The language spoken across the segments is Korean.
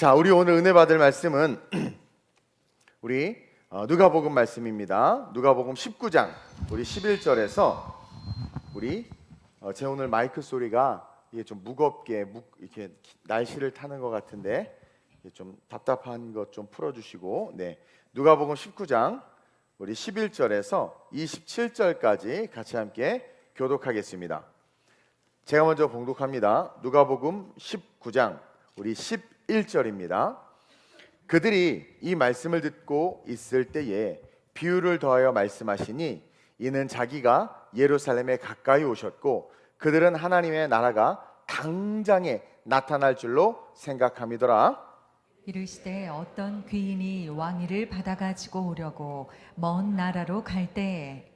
자, 우리 오늘 은혜 받을 말씀은 우리 누가복음 말씀입니다. 누가복음 19장 우리 11절에서 우리 제 오늘 마이크 소리가 이게 좀 무겁게 이렇게 날씨를 타는 것 같은데 좀 답답한 것 좀 풀어주시고, 네, 누가복음 19장 우리 11절에서 27절까지 같이 함께 교독하겠습니다. 제가 먼저 봉독합니다. 누가복음 19장 우리 11절입니다. 그들이 이 말씀을 듣고 있을 때에 비유를 더하여 말씀하시니 이는 자기가 예루살렘에 가까이 오셨고 그들은 하나님의 나라가 당장에 나타날 줄로 생각함이더라. 이르시되 어떤 귀인이 왕위를 받아가지고 오려고 먼 나라로 갈 때에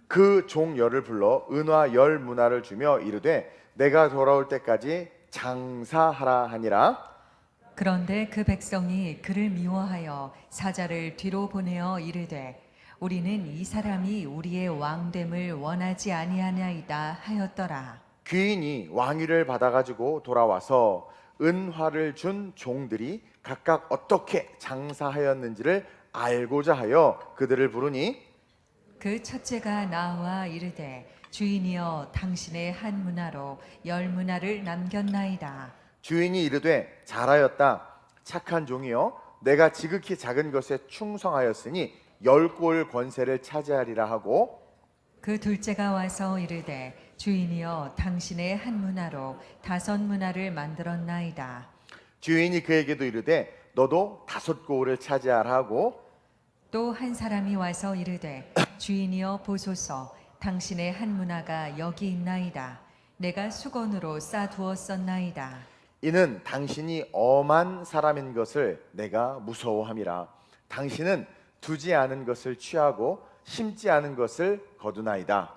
그 종 열을 불러 은화 열 문화를 주며 이르되 내가 돌아올 때까지 장사하라 하니라. 그런데 그 백성이 그를 미워하여 사자를 뒤로 보내어 이르되 우리는 이 사람이 우리의 왕됨을 원하지 아니하나이다 하였더라. 귀인이 왕위를 받아가지고 돌아와서 은화를 준 종들이 각각 어떻게 장사하였는지를 알고자 하여 그들을 부르니 그 첫째가 나와 이르되 주인이여 당신의 한 문화로 열 문화를 남겼나이다. 주인이 이르되 잘하였다 착한 종이여 내가 지극히 작은 것에 충성하였으니 열 골 권세를 차지하리라 하고 그 둘째가 와서 이르되 주인이여 당신의 한 문화로 다섯 문화를 만들었나이다. 주인이 그에게도 이르되 너도 다섯 골을 차지하라 하고 또 한 사람이 와서 이르되 주인이여 보소서 당신의 한 문화가 여기 있나이다. 내가 수건으로 싸두었었나이다. 이는 당신이 엄한 사람인 것을 내가 무서워함이라. 당신은 두지 않은 것을 취하고 심지 않은 것을 거두나이다.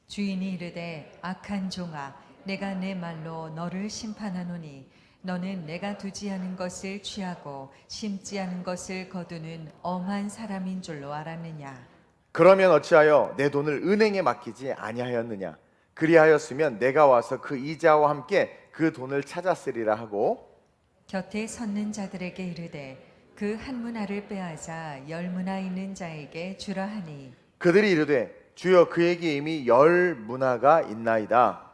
주인이 이르되 악한 종아 내가 내 말로 너를 심판하노니 너는 내가 두지 않은 것을 취하고 심지 않은 것을 거두는 엄한 사람인 줄로 알았느냐. 그러면 어찌하여 내 돈을 은행에 맡기지 아니하였느냐. 그리하였으면 내가 와서 그 이자와 함께 그 돈을 찾았으리라 하고 곁에 섰는 자들에게 이르되 그 한 문화를 빼앗아 열 문화 있는 자에게 주라 하니 그들이 이르되 주여 그에게 이미 열 문화가 있나이다.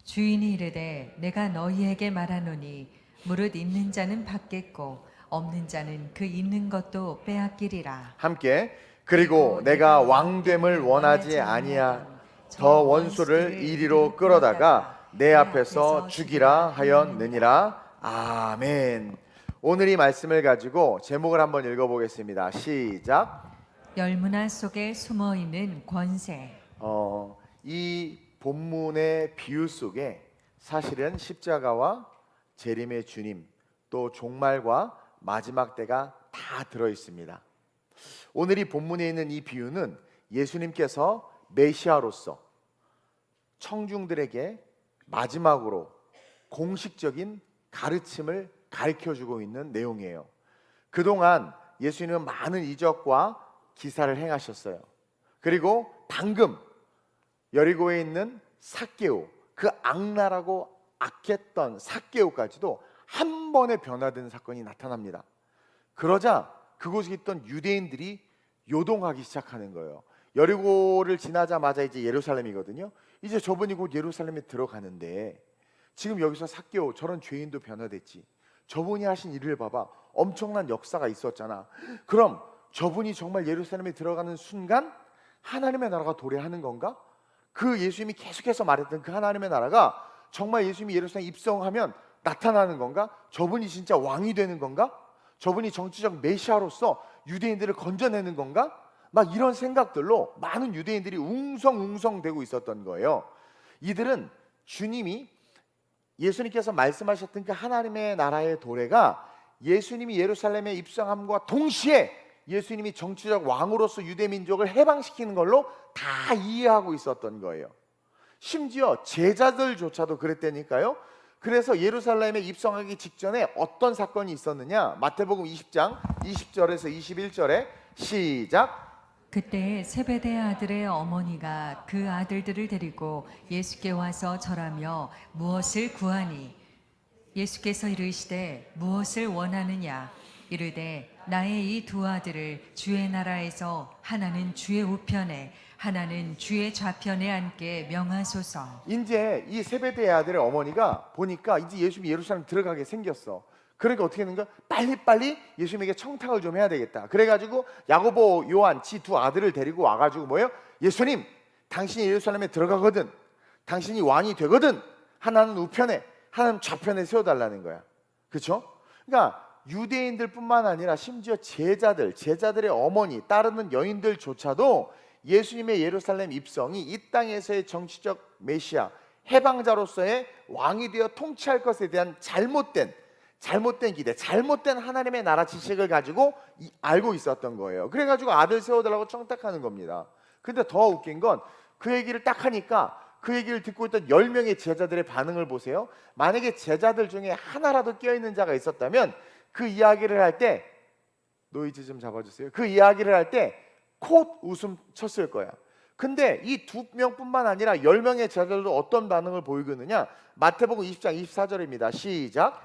주인이 이르되 내가 너희에게 말하노니 무릇 있는 자는 받겠고 없는 자는 그 있는 것도 빼앗기리라. 함께 그리고 내가 왕됨을 원하지 아니하 더 원수를 이리로 끌어다가 내 앞에서 죽이라 하였느니라. 아멘. 오늘 이 말씀을 가지고 제목을 한번 읽어보겠습니다. 시작. 열 문화 속에 숨어 있는 권세. 이 본문의 비유 속에 사실은 십자가와 재림의 주님 또 종말과 마지막 때가 다 들어 있습니다. 오늘 이 본문에 있는 이 비유는 예수님께서 메시아로서 청중들에게 마지막으로 공식적인 가르침을 가르쳐주고 있는 내용이에요. 그동안 예수님은 많은 이적과 기사를 행하셨어요. 그리고 방금 여리고에 있는 삭개오, 그 악랄하고 악했던 삭개오까지도 한 번에 변화된 사건이 나타납니다. 그러자 그곳에 있던 유대인들이 요동하기 시작하는 거예요. 여리고를 지나자마자 이제 예루살렘이거든요. 이제 저분이 곧 예루살렘에 들어가는데 지금 여기서 삭개오 저런 죄인도 변화됐지. 저분이 하신 일을 봐봐. 엄청난 역사가 있었잖아. 그럼 저분이 정말 예루살렘에 들어가는 순간 하나님의 나라가 도래하는 건가? 그 예수님이 계속해서 말했던 그 하나님의 나라가 정말 예수님이 예루살렘에 입성하면 나타나는 건가? 저분이 진짜 왕이 되는 건가? 저분이 정치적 메시아로서 유대인들을 건져내는 건가? 막 이런 생각들로 많은 유대인들이 웅성웅성되고 있었던 거예요. 이들은 주님이 예수님께서 말씀하셨던 그 하나님의 나라의 도래가 예수님이 예루살렘에 입성함과 동시에 예수님이 정치적 왕으로서 유대민족을 해방시키는 걸로 다 이해하고 있었던 거예요. 심지어 제자들조차도 그랬다니까요. 그래서 예루살렘에 입성하기 직전에 어떤 사건이 있었느냐. 마태복음 20장 20절에서 21절에 시작. 그때 세베대 아들의 어머니가 그 아들들을 데리고 예수께 와서 절하며 무엇을 구하니 예수께서 이르시되 무엇을 원하느냐 이르되 나의 이 두 아들을 주의 나라에서 하나는 주의 우편에 하나는 주의 좌편에 앉게 명하소서. 이제 이 세베대의 아들의 어머니가 보니까 이제 예수님이 예루살렘 들어가게 생겼어. 그러니까 어떻게 했는가? 빨리빨리 예수님에게 청탁을 좀 해야 되겠다. 그래가지고 야고보, 요한 지 두 아들을 데리고 와가지고 뭐예요? 예수님, 당신이 예루살렘에 들어가거든, 당신이 왕이 되거든, 하나는 우편에 하나는 좌편에 세워달라는 거야. 그렇죠? 그러니까 유대인들뿐만 아니라 심지어 제자들의 어머니, 따르는 여인들조차도 예수님의 예루살렘 입성이 이 땅에서의 정치적 메시아, 해방자로서의 왕이 되어 통치할 것에 대한 잘못된 기대, 잘못된 하나님의 나라 지식을 가지고 알고 있었던 거예요. 그래가지고 아들 세워달라고 청탁하는 겁니다. 근데 더 웃긴 건 그 얘기를 딱 하니까 그 얘기를 듣고 있던 10명의 제자들의 반응을 보세요. 만약에 제자들 중에 하나라도 껴있는 자가 있었다면 그 이야기를 할 때, 노이즈 좀 잡아주세요. 그 이야기를 할 때 콧 웃음 쳤을 거야. 근데 이 2명뿐만 아니라 10명의 제자들도 어떤 반응을 보이느냐? 마태복음 20장 24절입니다. 시작.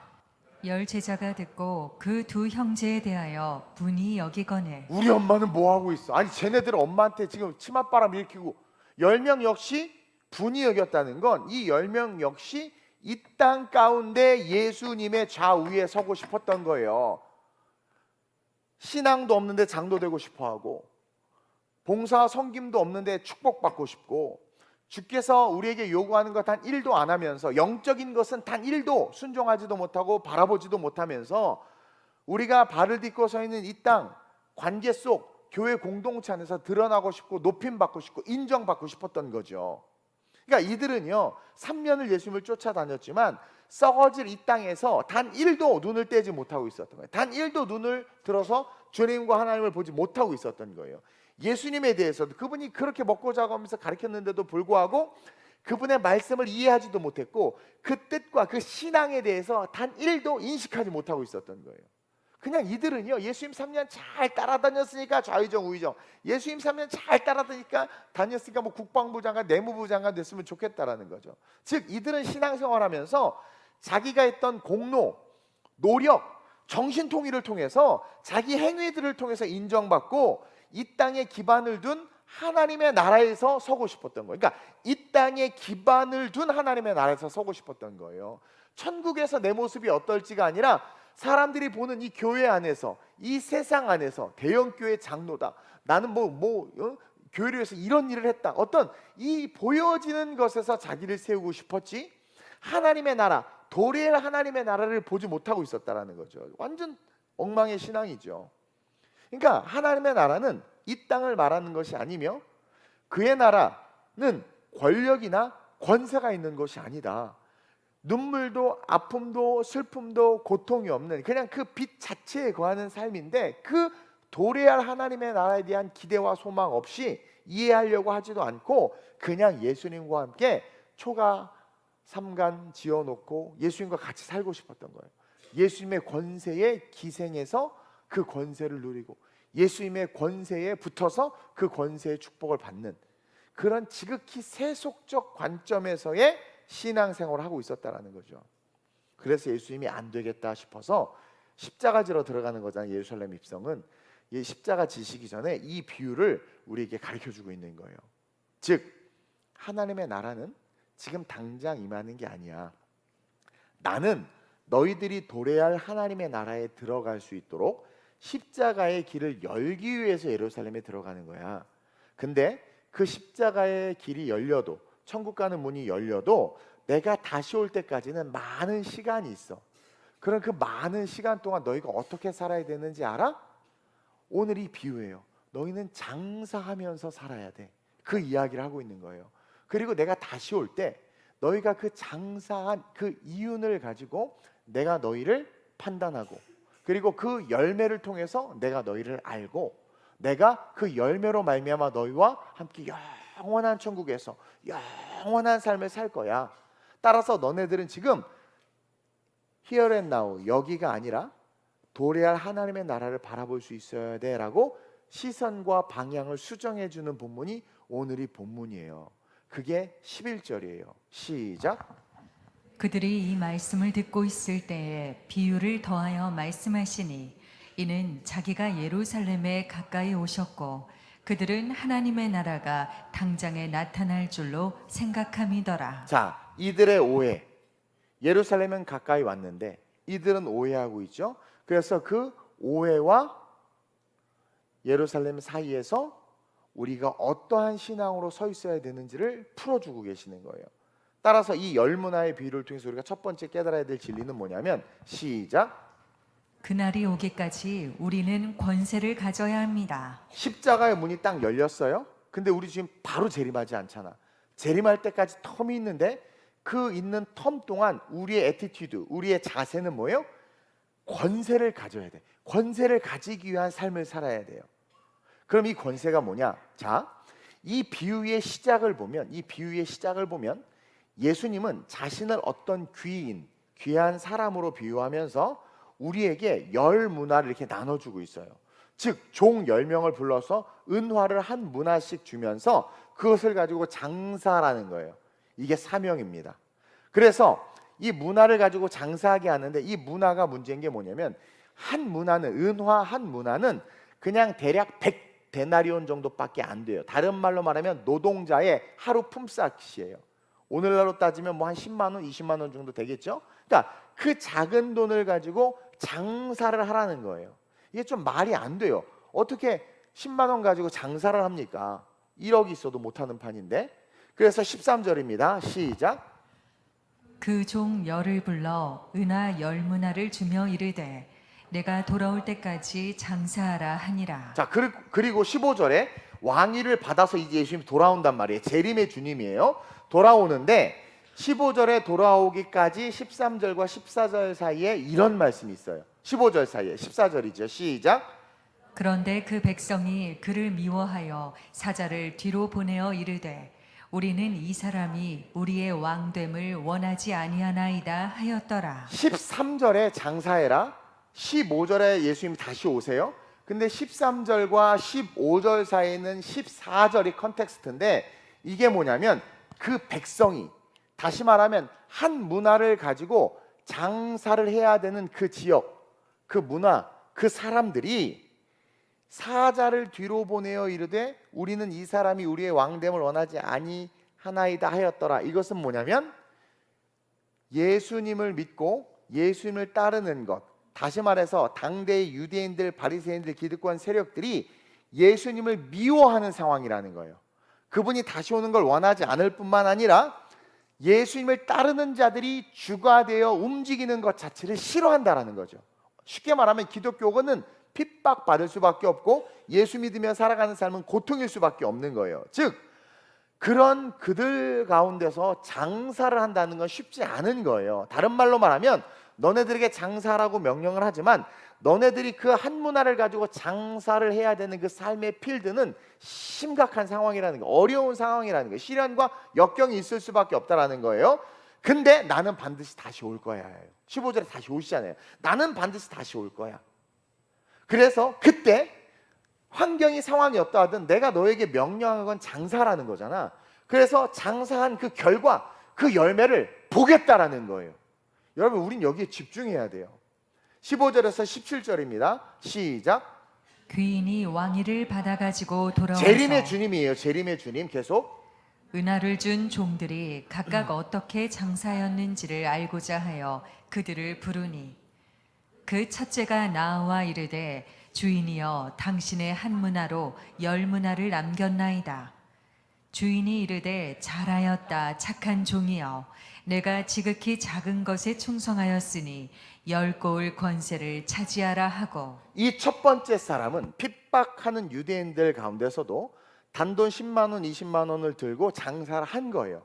열 제자가 듣고 그 두 형제에 대하여 분이 여기거늘 우리 엄마는 뭐 하고 있어? 아니 쟤네들은 엄마한테 지금 치맛바람 일으키고. 10명 역시 분이 여겼다는 건 이 10명 역시 이 땅 가운데 예수님의 좌우에 서고 싶었던 거예요. 신앙도 없는데 장도 되고 싶어하고, 봉사와 섬김도 없는데 축복받고 싶고, 주께서 우리에게 요구하는 것 단 1도 안 하면서, 영적인 것은 단 1도 순종하지도 못하고 바라보지도 못하면서 우리가 발을 딛고 서 있는 이 땅 관계 속 교회 공동체 안에서 드러나고 싶고 높임받고 싶고 인정받고 싶었던 거죠. 그러니까 이들은요 3년을 예수님을 쫓아다녔지만 썩어질 이 땅에서 단 1도 눈을 떼지 못하고 있었던 거예요. 단 1도 눈을 들어서 주님과 하나님을 보지 못하고 있었던 거예요. 예수님에 대해서도 그분이 그렇게 먹고 자고 하면서 가르쳤는데도 불구하고 그분의 말씀을 이해하지도 못했고 그 뜻과 그 신앙에 대해서 단 1도 인식하지 못하고 있었던 거예요. 그냥 이들은요 예수님 3년 잘 따라다녔으니까 좌의정 우의정, 예수님 3년 잘 다녔으니까 뭐 국방부 장관 내무부 장관 됐으면 좋겠다라는 거죠. 즉 이들은 신앙생활하면서 자기가 했던 공로, 노력, 정신통일을 통해서 자기 행위들을 통해서 인정받고 이 땅에 기반을 둔 하나님의 나라에서 서고 싶었던 거예요. 그러니까 이 땅에 기반을 둔 하나님의 나라에서 서고 싶었던 거예요. 천국에서 내 모습이 어떨지가 아니라 사람들이 보는 이 교회 안에서, 이 세상 안에서 대형 교회 장로다, 나는 교회를 위해서 이런 일을 했다, 어떤 이 보여지는 것에서 자기를 세우고 싶었지 하나님의 나라, 도리의 하나님의 나라를 보지 못하고 있었다라는 거죠. 완전 엉망의 신앙이죠. 그러니까 하나님의 나라는 이 땅을 말하는 것이 아니며 그의 나라는 권력이나 권세가 있는 것이 아니다. 눈물도 아픔도 슬픔도 고통이 없는 그냥 그 빛 자체에 거하는 삶인데 그 도래할 하나님의 나라에 대한 기대와 소망 없이 이해하려고 하지도 않고 그냥 예수님과 함께 초가 삼간 지어놓고 예수님과 같이 살고 싶었던 거예요. 예수님의 권세에 기생해서 그 권세를 누리고 예수님의 권세에 붙어서 그 권세의 축복을 받는 그런 지극히 세속적 관점에서의 신앙생활을 하고 있었다라는 거죠. 그래서 예수님이 안 되겠다 싶어서 십자가 지러 들어가는 거잖아요. 예루살렘 입성은 이 십자가 지시기 전에 이 비유를 우리에게 가르쳐주고 있는 거예요. 즉 하나님의 나라는 지금 당장 임하는 게 아니야. 나는 너희들이 도래할 하나님의 나라에 들어갈 수 있도록 십자가의 길을 열기 위해서 예루살렘에 들어가는 거야. 근데 그 십자가의 길이 열려도, 천국 가는 문이 열려도 내가 다시 올 때까지는 많은 시간이 있어. 그럼 그 많은 시간 동안 너희가 어떻게 살아야 되는지 알아? 오늘 이 비유예요. 너희는 장사하면서 살아야 돼. 그 이야기를 하고 있는 거예요. 그리고 내가 다시 올 때 너희가 그 장사한 그 이윤을 가지고 내가 너희를 판단하고, 그리고 그 열매를 통해서 내가 너희를 알고, 내가 그 열매로 말미암아 너희와 함께 영원한 천국에서 영원한 삶을 살 거야. 따라서 너네들은 지금 here and now, 여기가 아니라 도래할 하나님의 나라를 바라볼 수 있어야 돼 라고 시선과 방향을 수정해 주는 본문이 오늘이 본문이에요. 그게 11절이에요. 시작. 그들이 이 말씀을 듣고 있을 때에 비유를 더하여 말씀하시니 이는 자기가 예루살렘에 가까이 오셨고 그들은 하나님의 나라가 당장에 나타날 줄로 생각함이더라. 자, 이들의 오해. 예루살렘은 가까이 왔는데 이들은 오해하고 있죠. 그래서 그 오해와 예루살렘 사이에서 우리가 어떠한 신앙으로 서 있어야 되는지를 풀어주고 계시는 거예요. 따라서 이 열 문화의 비유를 통해서 우리가 첫 번째 깨달아야 될 진리는 뭐냐면, 시작. 그날이 오기까지 우리는 권세를 가져야 합니다. 십자가의 문이 딱 열렸어요. 근데 우리 지금 바로 재림하지 않잖아. 재림할 때까지 텀이 있는데 그 있는 텀 동안 우리의 애티튜드, 우리의 자세는 뭐예요? 권세를 가져야 돼. 권세를 가지기 위한 삶을 살아야 돼요. 그럼 이 권세가 뭐냐? 자, 이 비유의 시작을 보면 예수님은 자신을 어떤 귀인, 귀한 사람으로 비유하면서 우리에게 열 문화를 이렇게 나눠주고 있어요. 즉, 종 10명을 불러서 은화를 한 문화씩 주면서 그것을 가지고 장사라는 거예요. 이게 사명입니다. 그래서 이 문화를 가지고 장사하게 하는데, 이 문화가 문제인 게 뭐냐면, 한 문화는, 은화 한 문화는 그냥 대략 100데나리온 정도밖에 안 돼요. 다른 말로 말하면 노동자의 하루 품삯이에요. 오늘날로 따지면 뭐 한 10만 원, 20만 원 정도 되겠죠. 그러니까 그 작은 돈을 가지고 장사를 하라는 거예요. 이게 좀 말이 안 돼요. 어떻게 10만 원 가지고 장사를 합니까? 1억 있어도 못하는 판인데. 그래서 13절입니다. 시작. 그 종 열을 불러 은하 10문화를 주며 이르되 내가 돌아올 때까지 장사하라 하니라. 자, 그리고 15절에 왕위를 받아서 이제 예수님이 돌아온단 말이에요. 재림의 주님이에요. 돌아오는데 15절에 돌아오기까지 13절과 14절 사이에 이런 말씀이 있어요. 15절 사이에 14절이죠. 시작. 그런데 그 백성이 그를 미워하여 사자를 뒤로 보내어 이르되 우리는 이 사람이 우리의 왕됨을 원하지 아니하나이다 하였더라. 13절에 장사해라. 15절에 예수님이 다시 오세요. 근데 13절과 15절 사이에는 14절이 컨텍스트인데, 이게 뭐냐면 그 백성이, 다시 말하면 한 문화를 가지고 장사를 해야 되는 그 지역, 그 문화, 그 사람들이 사자를 뒤로 보내어 이르되 우리는 이 사람이 우리의 왕됨을 원하지 아니하나이다 하였더라. 이것은 뭐냐면 예수님을 믿고 예수님을 따르는 것, 다시 말해서 당대의 유대인들, 바리새인들, 기득권 세력들이 예수님을 미워하는 상황이라는 거예요. 그분이 다시 오는 걸 원하지 않을 뿐만 아니라 예수님을 따르는 자들이 주가 되어 움직이는 것 자체를 싫어한다라는 거죠. 쉽게 말하면 기독교는 핍박받을 수밖에 없고 예수 믿으며 살아가는 삶은 고통일 수밖에 없는 거예요. 즉, 그런 그들 가운데서 장사를 한다는 건 쉽지 않은 거예요. 다른 말로 말하면 너네들에게 장사라고 명령을 하지만 너네들이 그 한 문화를 가지고 장사를 해야 되는 그 삶의 필드는 심각한 상황이라는 거, 어려운 상황이라는 거, 시련과 역경이 있을 수밖에 없다라는 거예요. 근데 나는 반드시 다시 올 거야. 15절에 다시 오시잖아요. 나는 반드시 다시 올 거야. 그래서 그때 환경이 상황이 어떠하든 내가 너에게 명령한 건 장사라는 거잖아. 그래서 장사한 그 결과, 그 열매를 보겠다라는 거예요. 여러분, 우린 여기에 집중해야 돼요. 15절에서 17절입니다. 시작. 귀인이 왕위를 받아가지고 돌아와서 재림의 주님이에요. 재림의 주님. 계속. 은하를 준 종들이 각각 어떻게 장사였는지를 알고자 하여 그들을 부르니 그 첫째가 나와 이르되 주인이여 당신의 한 문화로 10문화를 남겼나이다. 주인이 이르되 잘하였다 착한 종이여 내가 지극히 작은 것에 충성하였으니 10고을 권세를 차지하라 하고. 이 첫 번째 사람은 핍박하는 유대인들 가운데서도 단돈 10만 원, 20만 원을 들고 장사를 한 거예요.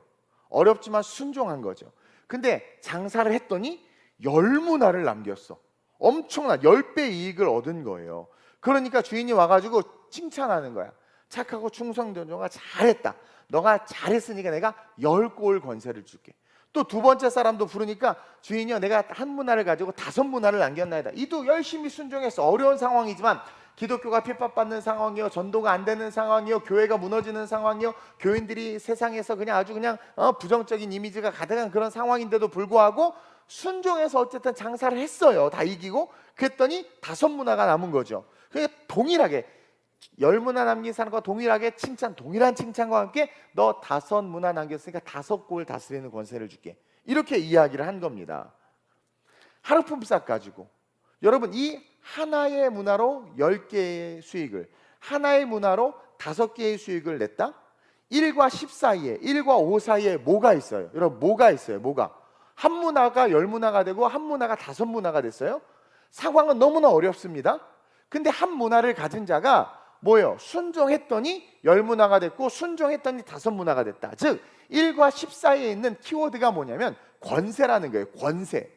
어렵지만 순종한 거죠. 근데 장사를 했더니 10문화를 남겼어. 엄청난 10배 이익을 얻은 거예요. 그러니까 주인이 와가지고 칭찬하는 거야. 착하고 충성된 종아 잘했다. 너가 잘했으니까 내가 10고을 권세를 줄게. 또 두 번째 사람도 부르니까 주인이여 내가 한 문화를 가지고 5문화를 남겼나이다. 이도 열심히 순종했어. 어려운 상황이지만 기독교가 핍박받는 상황이요, 전도가 안 되는 상황이요, 교회가 무너지는 상황이요, 교인들이 세상에서 그냥 아주 그냥 부정적인 이미지가 가득한 그런 상황인데도 불구하고 순종해서 어쨌든 장사를 했어요. 다 이기고. 그랬더니 5문화가 남은 거죠. 그러니까 동일하게 10문화 남긴 사람과 동일하게 동일한 칭찬과 함께 너 5문화 남겼으니까 5골 다스리는 권세를 줄게. 이렇게 이야기를 한 겁니다. 하루품삯 가지고 여러분, 이 하나의 문화로 10개의 수익을, 하나의 문화로 5개의 수익을 냈다? 1과 10 사이에, 1과 5 사이에 뭐가 있어요? 여러분, 뭐가 있어요? 뭐가? 한 문화가 10문화가 되고 한 문화가 5문화가 됐어요? 상황은 너무나 어렵습니다. 근데 한 문화를 가진 자가 뭐예요? 순종했더니 10문화가 됐고 순종했더니 5문화가 됐다. 즉 1과 10 사이에 있는 키워드가 뭐냐면 권세라는 거예요. 권세.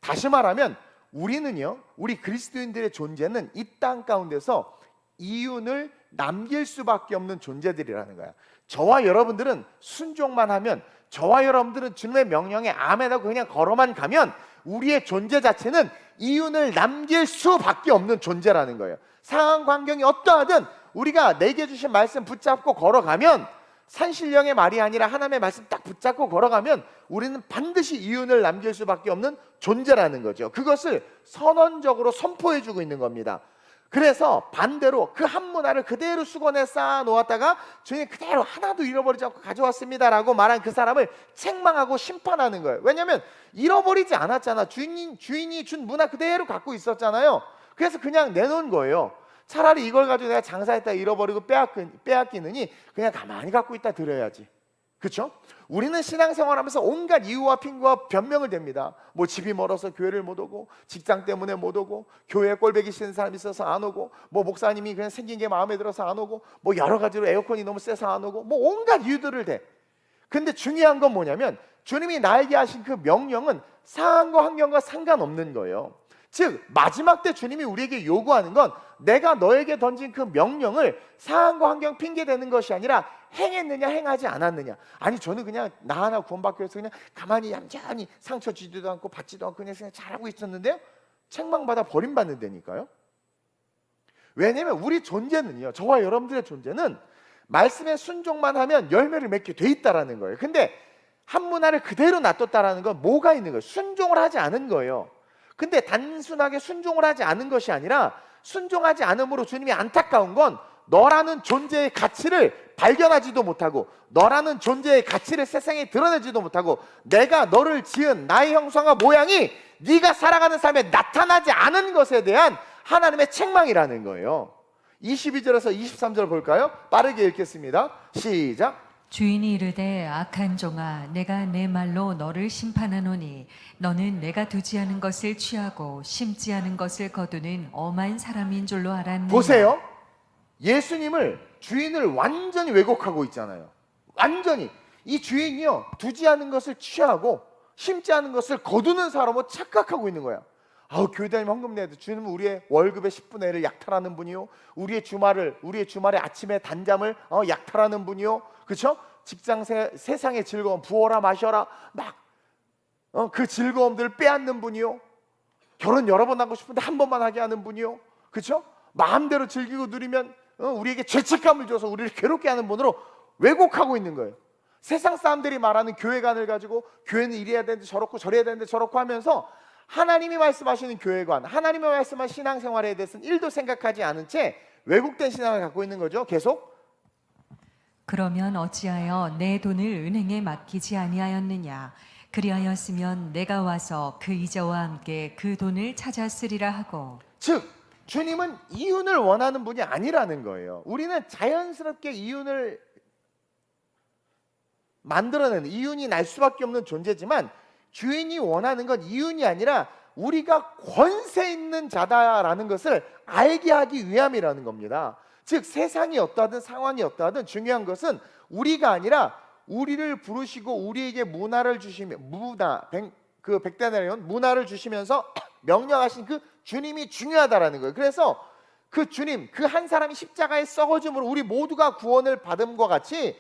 다시 말하면 우리는요, 우리 그리스도인들의 존재는 이 땅 가운데서 이윤을 남길 수밖에 없는 존재들이라는 거야. 저와 여러분들은 순종만 하면, 저와 여러분들은 주님의 명령에 아멘하고 그냥 걸어만 가면 우리의 존재 자체는 이윤을 남길 수밖에 없는 존재라는 거예요. 상황 환경이 어떠하든 우리가 내게 주신 말씀 붙잡고 걸어가면, 산신령의 말이 아니라 하나님의 말씀 딱 붙잡고 걸어가면 우리는 반드시 이윤을 남길 수밖에 없는 존재라는 거죠. 그것을 선언적으로 선포해주고 있는 겁니다. 그래서 반대로 그 한 문화를 그대로 수건에 쌓아 놓았다가 주님 그대로 하나도 잃어버리지 않고 가져왔습니다라고 말한 그 사람을 책망하고 심판하는 거예요. 왜냐하면 잃어버리지 않았잖아. 주인이 준 문화 그대로 갖고 있었잖아요. 그래서 그냥 내놓은 거예요. 차라리 이걸 가지고 내가 장사했다 잃어버리고 빼앗기느니 그냥 가만히 갖고 있다 드려야지. 그렇죠? 우리는 신앙생활하면서 온갖 이유와 핑계와 변명을 댑니다. 뭐 집이 멀어서 교회를 못 오고, 직장 때문에 못 오고, 교회에 꼴보기 싫은 사람이 있어서 안 오고, 뭐 목사님이 그냥 생긴 게 마음에 들어서 안 오고, 뭐 여러 가지로 에어컨이 너무 세서 안 오고, 뭐 온갖 이유들을 대. 근데 중요한 건 뭐냐면 주님이 나에게 하신 그 명령은 상황과 환경과 상관없는 거예요. 즉 마지막 때 주님이 우리에게 요구하는 건 내가 너에게 던진 그 명령을 상황과 환경 핑계대는 것이 아니라 행했느냐 행하지 않았느냐. 아니 저는 그냥 나 하나 구원받기 위해서 그냥 가만히 얌전히 상처 주지도 않고 받지도 않고 그냥 잘하고 있었는데요, 책망받아 버림받는다니까요. 왜냐하면 우리 존재는요, 저와 여러분들의 존재는 말씀에 순종만 하면 열매를 맺게 돼 있다라는 거예요. 근데 한 문화를 그대로 놔뒀다라는 건 뭐가 있는 거예요? 순종을 하지 않은 거예요. 근데 단순하게 순종을 하지 않은 것이 아니라 순종하지 않음으로 주님이 안타까운 건 너라는 존재의 가치를 발견하지도 못하고, 너라는 존재의 가치를 세상에 드러내지도 못하고, 내가 너를 지은 나의 형상과 모양이 네가 살아가는 삶에 나타나지 않은 것에 대한 하나님의 책망이라는 거예요. 22절에서 23절 볼까요? 빠르게 읽겠습니다. 시작. 주인이 이르되 악한 종아 내가 내 말로 너를 심판하노니 너는 내가 두지 않은 것을 취하고 심지 않은 것을 거두는 엄한 사람인 줄로 알았느냐. 보세요. 예수님을, 주인을 완전히 왜곡하고 있잖아요. 완전히 이 주인이요, 두지 않은 것을 취하고 심지 않은 것을 거두는 사람으로 착각하고 있는 거야. 교회 다니면 헌금 내야 돼. 주님은 우리의 월급의 10분의 1을 약탈하는 분이요, 우리의 주말에 아침에 단잠을 약탈하는 분이요, 그렇죠? 직장 세상의 즐거움, 부어라 마셔라 막 그 즐거움들을 빼앗는 분이요, 결혼 여러 번 하고 싶은데 한 번만 하게 하는 분이요, 그렇죠? 마음대로 즐기고 누리면 우리에게 죄책감을 줘서 우리를 괴롭게 하는 분으로 왜곡하고 있는 거예요. 세상 사람들이 말하는 교회관을 가지고 교회는 이래야 되는데 저렇고 저래야 되는데 저렇고 하면서 하나님이 말씀하시는 교회관, 하나님이 말씀하신 신앙생활에 대해서는 1도 생각하지 않은 채 왜곡된 신앙을 갖고 있는 거죠. 계속. 그러면 어찌하여 내 돈을 은행에 맡기지 아니하였느냐. 그리하였으면 내가 와서 그 이자와 함께 그 돈을 찾았으리라 하고. 즉 주님은 이윤을 원하는 분이 아니라는 거예요. 우리는 자연스럽게 이윤을 만들어내는, 이윤이 날 수밖에 없는 존재지만 주인이 원하는 건 이윤이 아니라 우리가 권세 있는 자다라는 것을 알게 하기 위함이라는 겁니다. 즉 세상이 어떠하든 상황이 어떠하든 중요한 것은 우리가 아니라 우리를 부르시고 우리에게 문화를 주시며 그 백대나리온 문화를 주시면서 명령하신 그 주님이 중요하다라는 거예요. 그래서 그 주님, 그 한 사람이 십자가에 썩어짐으로 우리 모두가 구원을 받음과 같이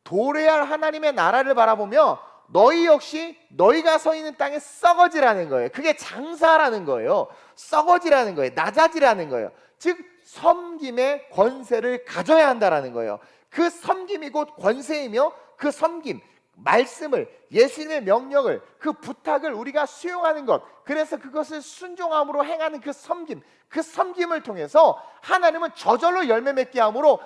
도래할 하나님의 나라를 바라보며 너희 역시 너희가 서 있는 땅에 썩어지라는 거예요. 그게 장사라는 거예요. 썩어지라는 거예요. 낮아지라는 거예요. 즉 섬김의 권세를 가져야 한다라는 거예요. 그 섬김이 곧 권세이며 그 섬김, 말씀을, 예수님의 명령을, 그 부탁을 우리가 수용하는 것, 그래서 그것을 순종함으로 행하는 그 섬김, 그 섬김을 통해서 하나님은 저절로 열매 맺게 함으로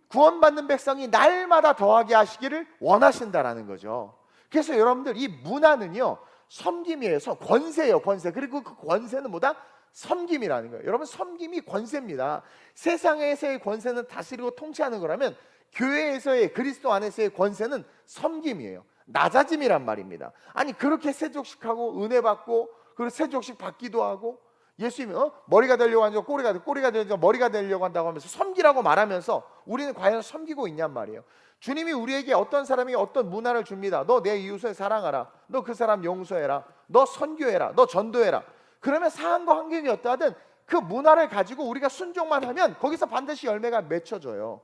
구원받는 백성이 날마다 더하게 하시기를 원하신다라는 거죠. 그래서 여러분들 이 문화는요 섬김이에요. 권세예요. 권세. 그리고 그 권세는 뭐다? 섬김이라는 거예요. 여러분 섬김이 권세입니다. 세상에서의 권세는 다스리고 통치하는 거라면 교회에서의, 그리스도 안에서의 권세는 섬김이에요. 낮아짐이란 말입니다. 아니 그렇게 세족식하고 은혜 받고 그리고 세족식 받기도 하고 예수님이 머리가 되려고 하니까 꼬리가 되려고 머리가 되려고 한다고 하면서 섬기라고 말하면서 우리는 과연 섬기고 있냔 말이에요. 주님이 우리에게 어떤 사람이 어떤 문화를 줍니다. 너 내 이웃을 사랑하라. 너 그 사람 용서해라. 너 선교해라. 너 전도해라. 그러면 상황과 환경이 어떠하든 그 문화를 가지고 우리가 순종만 하면 거기서 반드시 열매가 맺혀져요.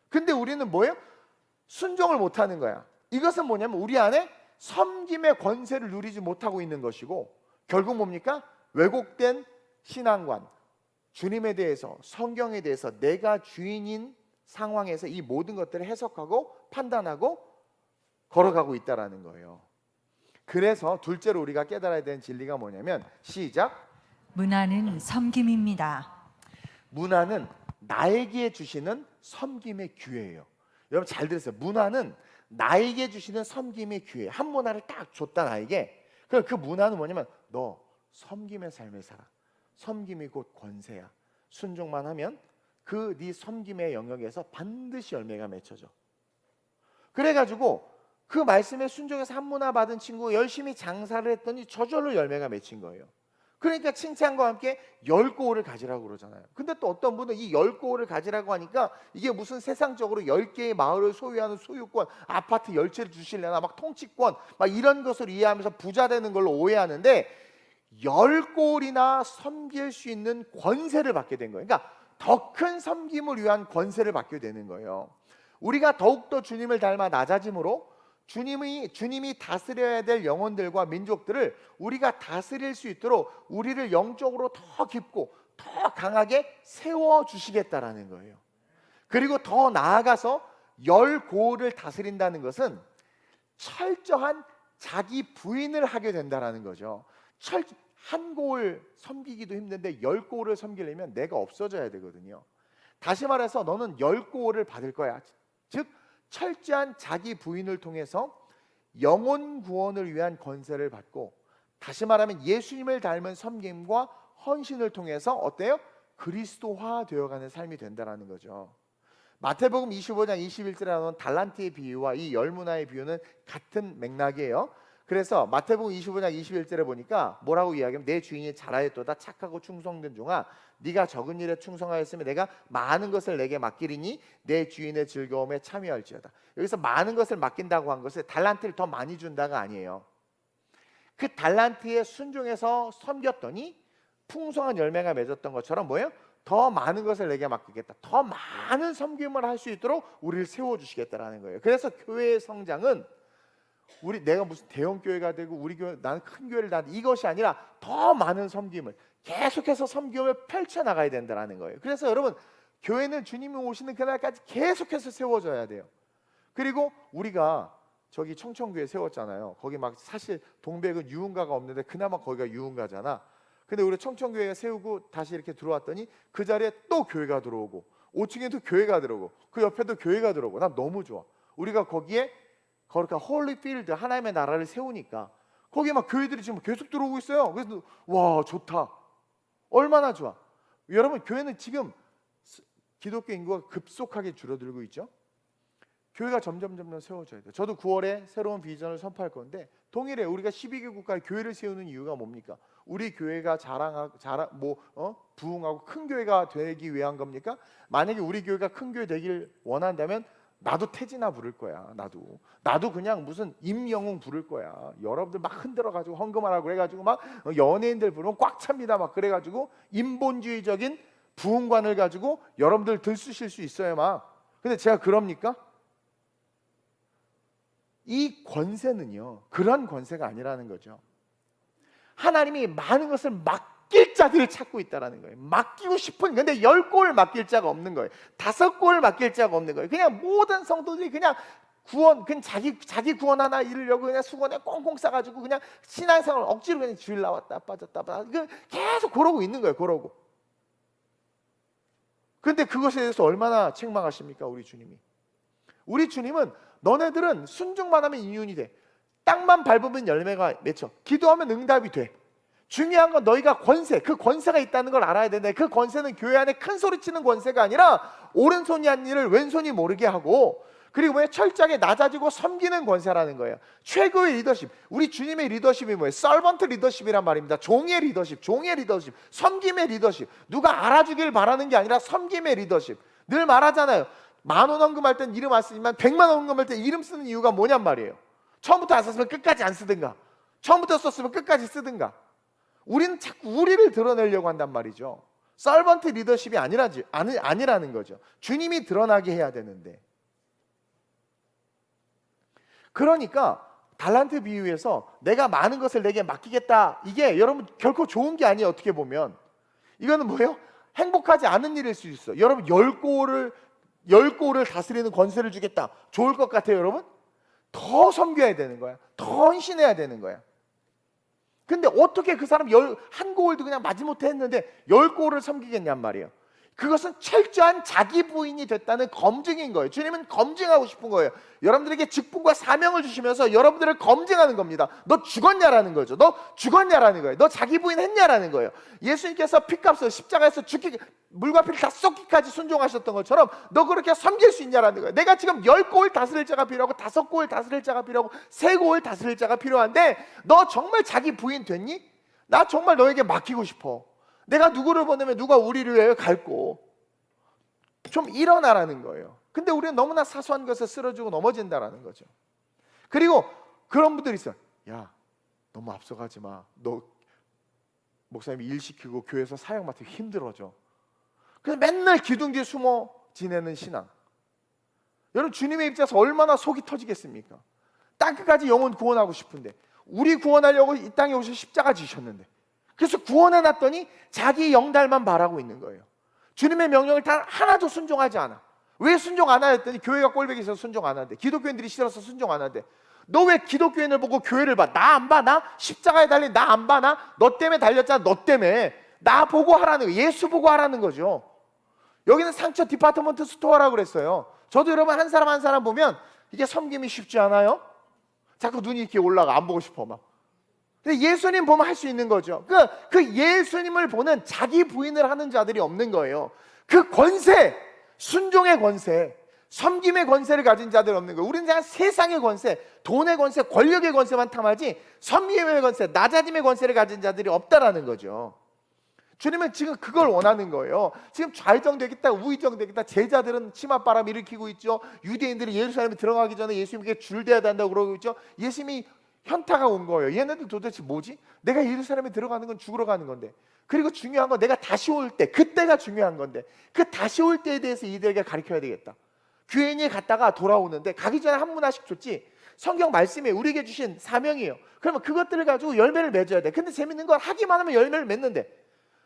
근데 우리는 뭐예요? 순종을 못하는 거야. 이것은 뭐냐면 우리 안에 섬김의 권세를 누리지 못하고 있는 것이고 결국 뭡니까? 왜곡된 신앙관, 주님에 대해서, 성경에 대해서 내가 주인인 상황에서 이 모든 것들을 해석하고 판단하고 걸어가고 있다라는 거예요. 그래서 둘째로 우리가 깨달아야 되는 진리가 뭐냐면 시작. 문화는 섬김입니다. 문화는 나에게 주시는 섬김의 기회예요. 여러분 잘 들으세요. 문화는 나에게 주시는 섬김의 기회. 한 문화를 딱 줬다 나에게. 그럼 그 문화는 뭐냐면 너 섬김의 삶을 살아. 섬김이 곧 권세야. 순종만 하면 그 네 섬김의 영역에서 반드시 열매가 맺혀져. 그래가지고 그 말씀에 순종해서 한 문화 받은 친구 열심히 장사를 했더니 저절로 열매가 맺힌 거예요. 그러니까 칭찬과 함께 10고을을 가지라고 그러잖아요. 근데 또 어떤 분은 이 10고을을 가지라고 하니까 이게 무슨 세상적으로 10개의 마을을 소유하는 소유권, 아파트 10채를 주실래나 막 통치권 막 이런 것을 이해하면서 부자 되는 걸로 오해하는데 10고을이나 섬길 수 있는 권세를 받게 된 거예요. 그러니까 더 큰 섬김을 위한 권세를 받게 되는 거예요. 우리가 더욱더 주님을 닮아 낮아짐으로 주님이 다스려야 될 영혼들과 민족들을 우리가 다스릴 수 있도록 우리를 영적으로 더 깊고 더 강하게 세워주시겠다라는 거예요. 그리고 더 나아가서 10고을을 다스린다는 것은 철저한 자기 부인을 하게 된다라는 거죠. 한 고을 섬기기도 힘든데 10고을을 섬기려면 내가 없어져야 되거든요. 다시 말해서 너는 10고을을 받을 거야. 즉 철저한 자기 부인을 통해서 영혼 구원을 위한 권세를 받고, 다시 말하면 예수님을 닮은 섬김과 헌신을 통해서 어때요? 그리스도화 되어가는 삶이 된다는 거죠. 마태복음 25장 21절에 나오는 달란트의 비유와 이 열문화의 비유는 같은 맥락이에요. 그래서 마태복음 25장 21절에 보니까 뭐라고 이야기하면 내 주인이 잘하였도다 착하고 충성된 종아 네가 적은 일에 충성하였으면 내가 많은 것을 내게 맡기리니 내 주인의 즐거움에 참여할지어다. 여기서 많은 것을 맡긴다고 한 것은 달란트를 더 많이 준다가 아니에요. 그 달란트에 순종해서 섬겼더니 풍성한 열매가 맺었던 것처럼 뭐예요? 더 많은 것을 내게 맡기겠다. 더 많은 섬김을 할 수 있도록 우리를 세워주시겠다라는 거예요. 그래서 교회의 성장은 내가 무슨 대형 교회가 되고 우리 교회 나는 큰 교회를 다 이것이 아니라 더 많은 섬김을 계속해서 섬김을 펼쳐 나가야 된다는 거예요. 그래서 여러분 교회는 주님이 오시는 그날까지 계속해서 세워져야 돼요. 그리고 우리가 저기 청천교회 세웠잖아요. 거기 막 사실 동백은 유흥가가 없는데 그나마 거기가 유흥가잖아. 근데 우리 청천교회가 세우고 다시 이렇게 들어왔더니 그 자리에 또 교회가 들어오고 5층에도 교회가 들어오고 그 옆에도 교회가 들어오고 난 너무 좋아. 우리가 거기에 거룩한 홀리필드 하나님의 나라를 세우니까 거기에 막 교회들이 지금 계속 들어오고 있어요. 그래서 와 좋다. 얼마나 좋아. 여러분 교회는 지금 기독교 인구가 급속하게 줄어들고 있죠. 교회가 점점 세워져야 돼요. 저도 9월에 새로운 비전을 선포할 건데 동일해. 우리가 12개 국가에 교회를 세우는 이유가 뭡니까? 우리 교회가 부흥하고 큰 교회가 되기 위한 겁니까? 만약에 우리 교회가 큰 교회 되길 원한다면 나도 태진아 부를 거야. 나도 그냥 무슨 임영웅 부를 거야. 여러분들 막 흔들어가지고 헌금하라고 그래가지고 막 연예인들 부르면 꽉 찹니다. 막 그래가지고 인본주의적인 부흥관을 가지고 여러분들 들쑤실 수 있어요. 막. 근데 제가 그럽니까? 이 권세는요, 그런 권세가 아니라는 거죠. 하나님이 많은 것을 맡길 자들을 찾고 있다는 거예요. 맡기고 싶은, 근데 10골 맡길 자가 없는 거예요. 5골 맡길 자가 없는 거예요. 그냥 모든 성도들이 그냥 그냥 자기 구원 하나 이루려고 그냥 수건에 꽁꽁 싸가지고 그냥 신앙생활을 억지로 그냥 주일 나왔다 빠졌다 계속 그러고 있는 거예요. 그러고. 근데 그것에 대해서 얼마나 책망하십니까, 우리 주님이? 우리 주님은 너네들은 순종만 하면 이윤이 돼. 땅만 밟으면 열매가 맺혀. 기도하면 응답이 돼. 중요한 건 너희가 권세, 그 권세가 있다는 걸 알아야 되는데, 그 권세는 교회 안에 큰 소리 치는 권세가 아니라 오른손이 한 일을 왼손이 모르게 하고, 그리고 뭐예요? 철저하게 낮아지고 섬기는 권세라는 거예요. 최고의 리더십. 우리 주님의 리더십이 뭐예요? 서번트 리더십이란 말입니다. 종의 리더십, 섬김의 리더십. 누가 알아주길 바라는 게 아니라 섬김의 리더십. 늘 말하잖아요. 10,000원 헌금할 땐 이름 안 쓰지만 100만 원 헌금할 때 이름 쓰는 이유가 뭐냔 말이에요. 처음부터 안 썼으면 끝까지 안 쓰든가, 처음부터 썼으면 끝까지 쓰든가. 우리는 자꾸 우리를 드러내려고 한단 말이죠. 서번트 리더십이 아니라는 거죠. 주님이 드러나게 해야 되는데. 그러니까 달란트 비유에서 내가 많은 것을 내게 맡기겠다, 이게 여러분 결코 좋은 게 아니에요. 어떻게 보면 이거는 뭐예요? 행복하지 않은 일일 수 있어요. 여러분 10골을 다스리는 권세를 주겠다, 좋을 것 같아요, 여러분? 더 섬겨야 되는 거야. 더 헌신해야 되는 거야. 근데 어떻게 그 사람 한 골도 그냥 마지못해 했는데 10골을 섬기겠냔 말이에요. 그것은 철저한 자기 부인이 됐다는 검증인 거예요. 주님은 검증하고 싶은 거예요. 여러분들에게 직분과 사명을 주시면서 여러분들을 검증하는 겁니다. 너 죽었냐라는 거죠. 너 죽었냐라는 거예요. 너 자기 부인 했냐라는 거예요. 예수님께서 피값을 십자가에서 죽기, 물과 피를 다 쏟기까지 순종하셨던 것처럼 너 그렇게 섬길 수 있냐라는 거예요. 내가 지금 10골 다스릴 자가 필요하고 5골 다스릴 자가 필요하고 3골 다스릴 자가 필요한데 너 정말 자기 부인 됐니? 나 정말 너에게 맡기고 싶어. 내가 누구를 보내면 누가 우리를 위해 갈고. 좀 일어나라는 거예요. 근데 우리는 너무나 사소한 것에 쓰러지고 넘어진다라는 거죠. 그리고 그런 분들이 있어요. 야, 너무 앞서가지 마. 너 목사님이 일 시키고 교회에서 사역 맡으면 힘들어져. 그래서 맨날 기둥 뒤에 숨어 지내는 신앙. 여러분, 주님의 입장에서 얼마나 속이 터지겠습니까? 땅끝까지 영혼 구원하고 싶은데, 우리 구원하려고 이 땅에 오셔서 십자가 지셨는데, 그래서 구원해놨더니 자기 영달만 바라고 있는 거예요. 주님의 명령을 단 하나도 순종하지 않아. 왜 순종 안 하냐 했더니 교회가 꼴보기 있어서 순종 안 한대. 기독교인들이 싫어서 순종 안 한대. 너 왜 기독교인을 보고 교회를 봐? 나 안 봐? 나? 십자가에 달린 나 안 봐? 너 때문에 달렸잖아. 너 때문에. 나 보고 하라는 거예요. 예수 보고 하라는 거죠. 여기는 상처 디파트먼트 스토어라고 그랬어요. 저도 여러분 한 사람 한 사람 보면 이게 섬김이 쉽지 않아요? 자꾸 눈이 이렇게 올라가. 안 보고 싶어 막. 근데 예수님 보면 할 수 있는 거죠. 그 예수님을 보는 자기 부인을 하는 자들이 없는 거예요. 그 권세, 순종의 권세, 섬김의 권세를 가진 자들이 없는 거예요. 우리는 그냥 세상의 권세, 돈의 권세, 권력의 권세만 탐하지 섬김의 권세, 낮아짐의 권세를 가진 자들이 없다라는 거죠. 주님은 지금 그걸 원하는 거예요. 지금 좌의정되겠다, 우의정되겠다. 제자들은 치맛바람 일으키고 있죠. 유대인들이 예루살렘에 들어가기 전에 예수님께 줄대야 된다고 그러고 있죠. 예수님이 현타가 온 거예요. 얘네들 도대체 뭐지? 내가 예루살렘에 들어가는 건 죽으러 가는 건데, 그리고 중요한 건 내가 다시 올 때, 그때가 중요한 건데, 그 다시 올 때에 대해서 이들에게 가르쳐야 되겠다. 교회에 갔다가 돌아오는데 가기 전에 한 문화씩 줬지. 성경 말씀에 우리에게 주신 사명이에요. 그러면 그것들을 가지고 열매를 맺어야 돼. 근데 재밌는 건 하기만 하면 열매를 맺는데,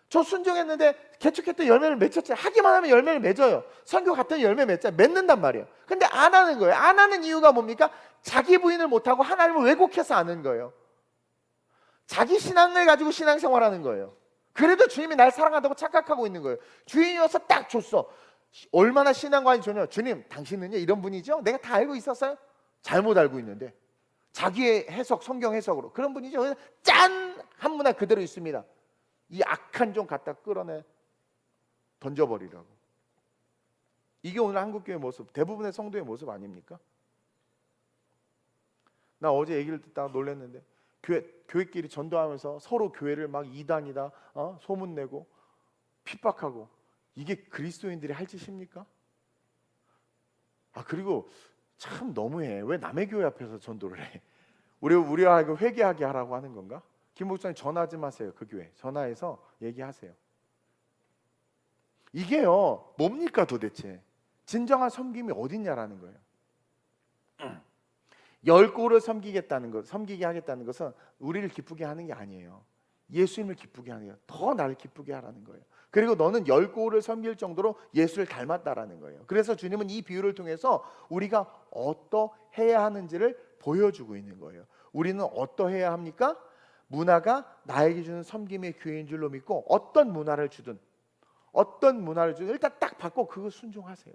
저 순종했는데 개척했더니 열매를 맺혔지. 하기만 하면 열매를 맺어요. 선교 갔더니 열매 맺는단 말이에요. 근데 안 하는 거예요. 안 하는 이유가 뭡니까? 자기 부인을 못하고 하나님을 왜곡해서 아는 거예요. 자기 신앙을 가지고 신앙생활하는 거예요. 그래도 주님이 날 사랑한다고 착각하고 있는 거예요. 주인이 와서 딱 줬어. 얼마나 신앙관이 좋냐. 주님, 당신은요 이런 분이죠? 내가 다 알고 있었어요? 잘못 알고 있는데 자기의 해석, 성경 해석으로 그런 분이죠. 짠! 한 문화 그대로 있습니다. 이 악한 종 갖다 끌어내 던져버리라고. 이게 오늘 한국교회 모습, 대부분의 성도의 모습 아닙니까? 나 어제 얘기를 듣다가 놀랐는데 교회끼리 전도하면서 서로 교회를 막 이단이다 소문내고 핍박하고, 이게 그리스도인들이 할 짓입니까? 그리고 참 너무해. 왜 남의 교회 앞에서 전도를 해? 우리가 회개하게 하라고 하는 건가? 김 목사님 전화하지 마세요. 그 교회 전화해서 얘기하세요. 이게요 뭡니까 도대체? 진정한 섬김이 어딨냐라는 거예요. 열 고를 섬기겠다는 것, 섬기게 하겠다는 것은 우리를 기쁘게 하는 게 아니에요. 예수님을 기쁘게 하는 거예요. 더 나를 기쁘게 하라는 거예요. 그리고 너는 열 고를 섬길 정도로 예수를 닮았다라는 거예요. 그래서 주님은 이 비유를 통해서 우리가 어떠해야 하는지를 보여주고 있는 거예요. 우리는 어떠해야 합니까? 문화가 나에게 주는 섬김의 기회인 줄로 믿고 어떤 문화를 주든 일단 딱 받고 그거 순종하세요.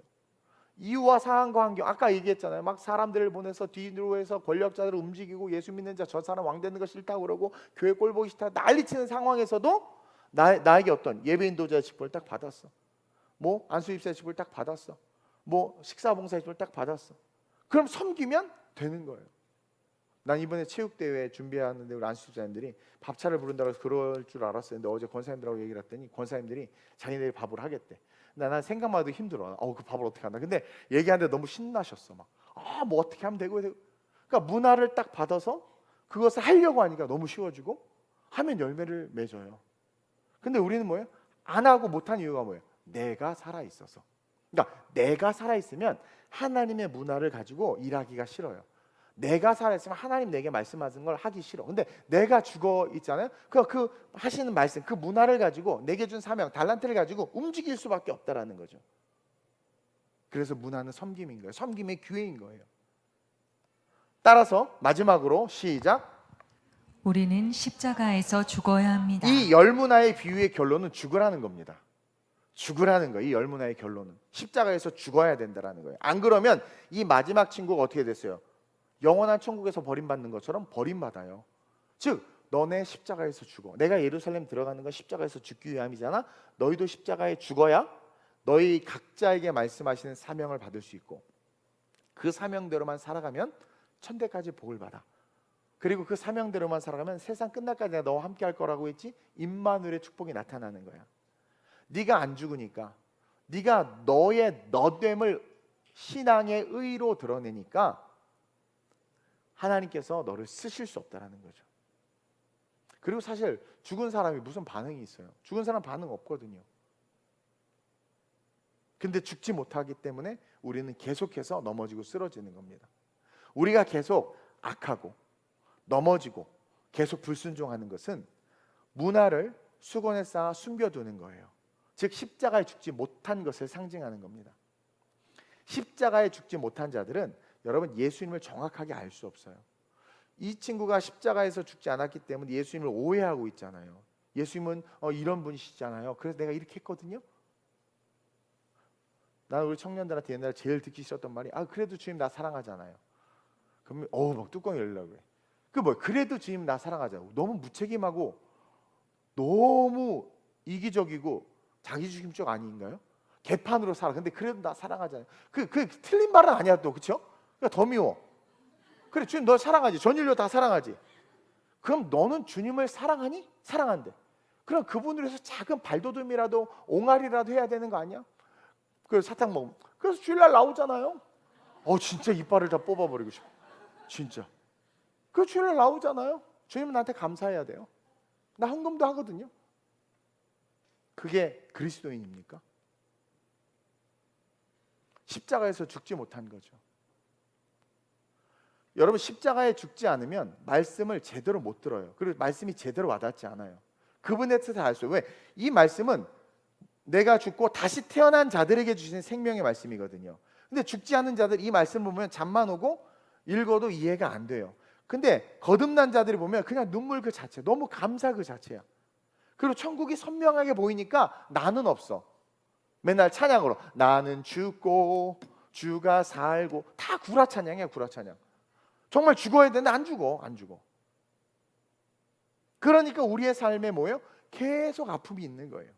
이유와 상황과 환경, 아까 얘기했잖아요. 막 사람들을 보내서 뒤로 해서 권력자들을 움직이고 예수 믿는 자 저 사람 왕 되는 거 싫다고 그러고 교회 꼴 보기 싫다 난리치는 상황에서도 나에게 어떤 예배인 도자의 직분을 딱 받았어. 뭐 안수입사의 직분을 딱 받았어. 뭐 식사봉사의 직분을 딱 받았어. 그럼 섬기면 되는 거예요. 난 이번에 체육대회 준비하는데 우리 안수집사님들이 밥차를 부른다고 해서 그럴 줄 알았어요. 근데 어제 권사님들하고 얘기를 했더니 권사님들이 자기네들이 밥을 하겠대. 근데 난 생각만 해도 힘들어. 그 밥을 어떻게 한다. 근데 얘기하는데 너무 신나셨어. 뭐 어떻게 하면 되고. 그러니까 문화를 딱 받아서 그것을 하려고 하니까 너무 쉬워지고 하면 열매를 맺어요. 근데 우리는 뭐예요? 안 하고 못한 이유가 뭐예요? 내가 살아있어서. 그러니까 내가 살아있으면 하나님의 문화를 가지고 일하기가 싫어요. 내가 살아있으면 하나님 내게 말씀하신 걸 하기 싫어. 근데 내가 죽어 있잖아요. 그 하시는 말씀, 그 문화를 가지고 내게 준 사명, 달란트를 가지고 움직일 수밖에 없다라는 거죠. 그래서 문화는 섬김인 거예요. 섬김의 기회인 거예요. 따라서 마지막으로 시작. 우리는 십자가에서 죽어야 합니다. 이 열문화의 비유의 결론은 죽으라는 겁니다. 죽으라는 거예요. 이 열문화의 결론은 십자가에서 죽어야 된다라는 거예요. 안 그러면 이 마지막 친구가 어떻게 됐어요? 영원한 천국에서 버림받는 것처럼 버림받아요. 즉 너네 십자가에서 죽어. 내가 예루살렘 들어가는 건 십자가에서 죽기 위함이잖아. 너희도 십자가에 죽어야 너희 각자에게 말씀하시는 사명을 받을 수 있고 그 사명대로만 살아가면 천대까지 복을 받아. 그리고 그 사명대로만 살아가면 세상 끝날까지 내가 너와 함께 할 거라고 했지. 임마누엘의 축복이 나타나는 거야. 네가 안 죽으니까, 네가 너의 너됨을 신앙의 의로 드러내니까 하나님께서 너를 쓰실 수 없다라는 거죠. 그리고 사실 죽은 사람이 무슨 반응이 있어요? 죽은 사람 반응 없거든요. 근데 죽지 못하기 때문에 우리는 계속해서 넘어지고 쓰러지는 겁니다. 우리가 계속 악하고 넘어지고 계속 불순종하는 것은 문화를 수건에 쌓아 숨겨두는 거예요. 즉 십자가에 죽지 못한 것을 상징하는 겁니다. 십자가에 죽지 못한 자들은 여러분 예수님을 정확하게 알 수 없어요. 이 친구가 십자가에서 죽지 않았기 때문에 예수님을 오해하고 있잖아요. 예수님은 이런 분이시잖아요. 그래서 내가 이렇게 했거든요. 나는 우리 청년들한테 옛날에 제일 듣기 싫었던 말이 그래도 주님 나 사랑하잖아요. 그러면 막 뚜껑 열려고 그래. 그래도 주님 나 사랑하잖아요. 너무 무책임하고 너무 이기적이고 자기중심적 아닌가요? 개판으로 살아. 근데 그래도 나 사랑하잖아요. 그 틀린 말은 아니야 또. 그렇죠? 그러니까 더 미워. 그래 주님 너 사랑하지. 전 인류 다 사랑하지. 그럼 너는 주님을 사랑하니? 사랑한대. 그럼 그분을 위해서 작은 발돋움이라도 옹알이라도 해야 되는 거 아니야? 그래서 사탕 먹으면 그래서 주일날 나오잖아요. 진짜 이빨을 다 뽑아버리고 싶어. 진짜. 그 주일날 나오잖아요. 주님은 나한테 감사해야 돼요. 나 헌금도 하거든요. 그게 그리스도인입니까? 십자가에서 죽지 못한 거죠. 여러분 십자가에 죽지 않으면 말씀을 제대로 못 들어요. 그리고 말씀이 제대로 와닿지 않아요. 그분의 뜻을 알 수. 왜? 이 말씀은 내가 죽고 다시 태어난 자들에게 주시는 생명의 말씀이거든요. 근데 죽지 않은 자들 이 말씀 보면 잠만 오고 읽어도 이해가 안 돼요. 근데 거듭난 자들이 보면 그냥 눈물 그 자체, 너무 감사 그 자체야. 그리고 천국이 선명하게 보이니까 나는 없어. 맨날 찬양으로 나는 죽고 주가 살고 다 구라 찬양이야. 구라 찬양. 정말 죽어야 되는데 안 죽어. 그러니까 우리의 삶에 뭐예요? 계속 아픔이 있는 거예요.